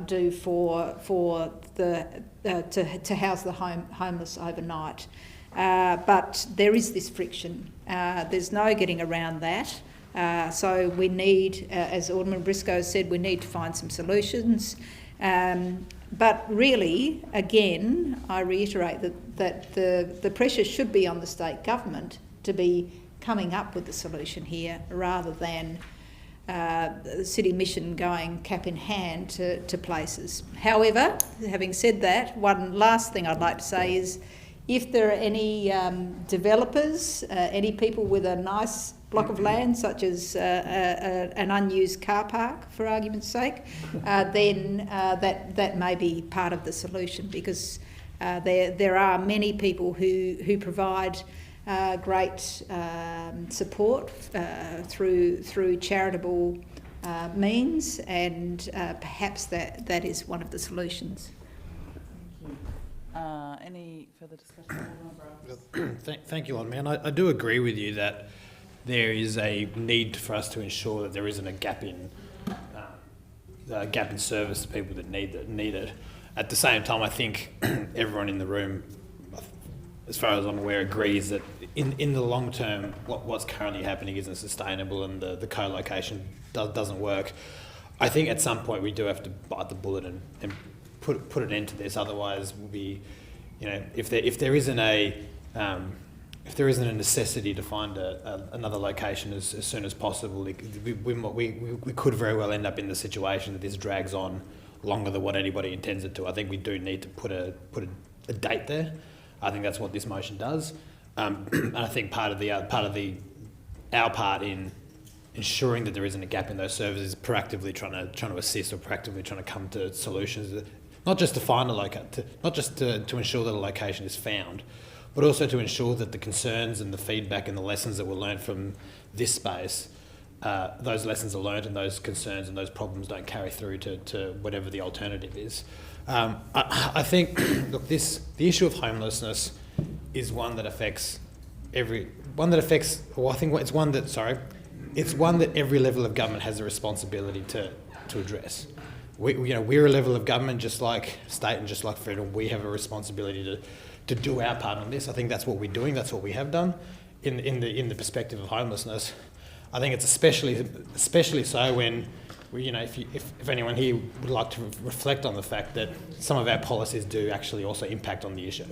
do for to house the homeless overnight. But there is this friction. There's no getting around that. So we need, as Alderman Briscoe said, we need to find some solutions. But really, again, I reiterate that the pressure should be on the state government to be coming up with the solution here, rather than the City Mission going cap in hand to places. However, having said that, one last thing I'd like to say is, if there are any developers, any people with a nice block of land, such as an unused car park, for argument's sake, then that may be part of the solution, because there are many people who provide great support through charitable means, and perhaps that is one of the solutions. Any further discussion? Thank you, Lord Mayor. I do agree with you that there is a need for us to ensure that there isn't a gap in service to people that need it. At the same time, I think everyone in the room, as far as I'm aware, agrees that in the long term, what's currently happening isn't sustainable, and the co-location doesn't work. I think at some point we do have to bite the bullet and put an end to this. Otherwise, we'll be, if there isn't a if there isn't a necessity to find another location as soon as possible, we could very well end up in the situation that this drags on longer than what anybody intends it to. I think we do need to put a date there. I think that's what this motion does. And I think our part in ensuring that there isn't a gap in those services, proactively trying to assist or proactively trying to come to solutions, not just to find not just to ensure that a location is found, but also to ensure that the concerns and the feedback and the lessons that were learned from this space, those lessons are learned and those concerns and those problems don't carry through to whatever the alternative is. I think, look, the issue of homelessness is one that affects it's one that every level of government has a responsibility to address. We're a level of government just like state and just like federal. We have a responsibility to do our part on this. I think that's what we're doing. That's what we have done in the perspective of homelessness. I think it's especially so when, if anyone here would like to reflect on the fact that some of our policies do actually also impact on the issue.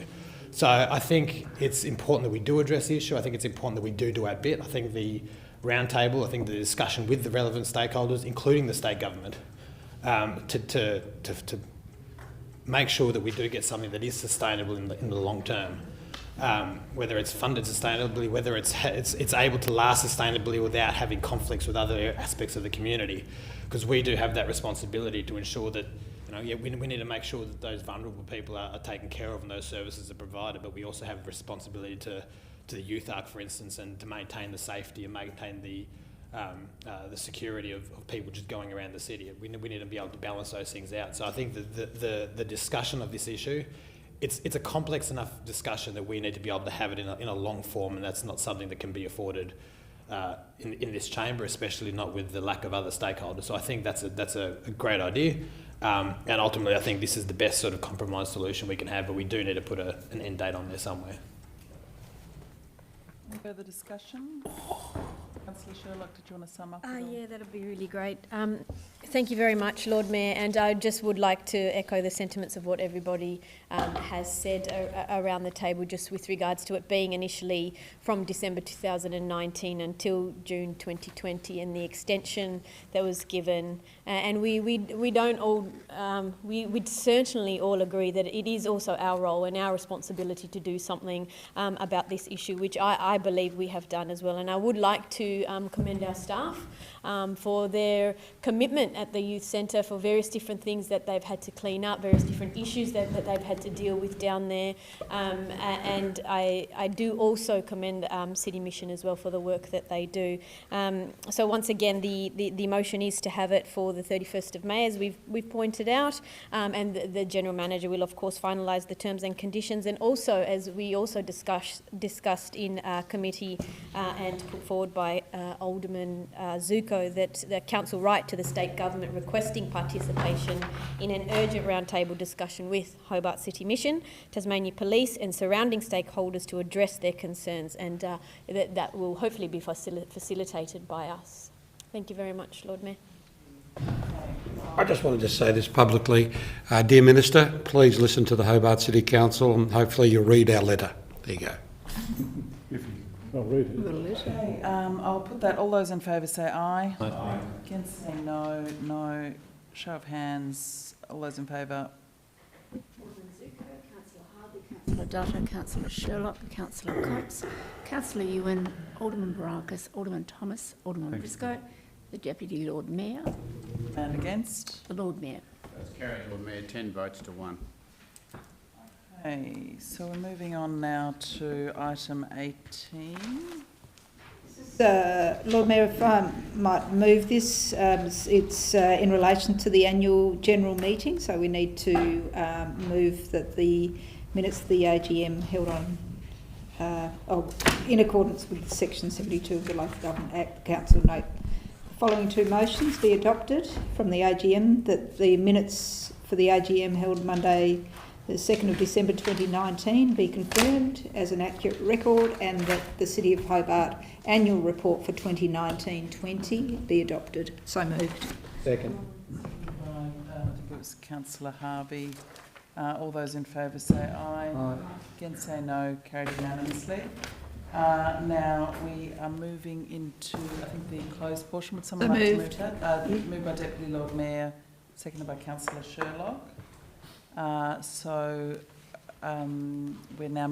So I think it's important that we do address the issue. I think it's important that we do our bit. I think the roundtable, I think the discussion with the relevant stakeholders, including the state government, to make sure that we do get something that is sustainable in the long term, whether it's funded sustainably, whether it's able to last sustainably without having conflicts with other aspects of the community, because we do have that responsibility to ensure that we need to make sure that those vulnerable people are taken care of and those services are provided, but we also have a responsibility to the youth arc, for instance, and to maintain the safety and maintain the security of people just going around the city. We need to be able to balance those things out. So I think the discussion of this issue, it's a complex enough discussion that we need to be able to have it in a long form, and that's not something that can be afforded in this chamber, especially not with the lack of other stakeholders. So I think that's a great idea. And ultimately, I think this is the best sort of compromise solution we can have, but we do need to put an end date on there somewhere. Any further discussion? Councillor Sherlock, did you want to sum up? Yeah, that'd be really great. Thank you very much, Lord Mayor, and I just would like to echo the sentiments of what everybody has said around the table, just with regards to it being initially from December 2019 until June 2020, and the extension that was given. And we don't all, we certainly all agree that it is also our role and our responsibility to do something about this issue, which I believe we have done as well. And I would like to commend our staff for their commitment at the youth centre, for various different things that they've had to clean up, various different issues that they've had to deal with down there. And I do also commend City Mission as well for the work that they do. So once again, the motion is to have it for the 31st of May, as we've pointed out, and the General Manager will of course finalise the terms and conditions, and also, as we also discussed in committee and put forward by Alderman Zuko, that the council write to the state government requesting participation in an urgent roundtable discussion with Hobart City Mission, Tasmania Police and surrounding stakeholders to address their concerns, and that will hopefully be facilitated by us. Thank you very much, Lord Mayor. I just wanted to say this publicly. Dear Minister, please listen to the Hobart City Council and hopefully you'll read our letter. There you go. I'll read it. Okay, I'll put that. All those in favour say aye. Aye. Against say no. No. Show of hands. All those in favour. Alderman Zuko, Councillor Harvey, Councillor Dutta, Councillor Sherlock, Councillor Cox, Councillor Ewan, Alderman Baracus, Alderman Thomas, Alderman Briscoe, the Deputy Lord Mayor. And against? The Lord Mayor. That's carried, Lord Mayor, 10 votes to 1. Okay, so we're moving on now to item 18. Lord Mayor, if I might move this, it's in relation to the annual general meeting, so we need to move that the minutes of the AGM held on, in accordance with Section 72 of the Local Government Act, the Council note the following two motions be adopted from the AGM: that the minutes for the AGM held Monday the 2nd of December 2019 be confirmed as an accurate record, and that the City of Hobart annual report for 2019-20 be adopted. So moved. Second. I think it was Councillor Harvey. All those in favour say aye. Aye. Against say no. Carried unanimously. Now we are moving into, I think, the closed portion. Would someone like to move that? Moved by Deputy Lord Mayor, seconded by Councillor Sherlock. We're now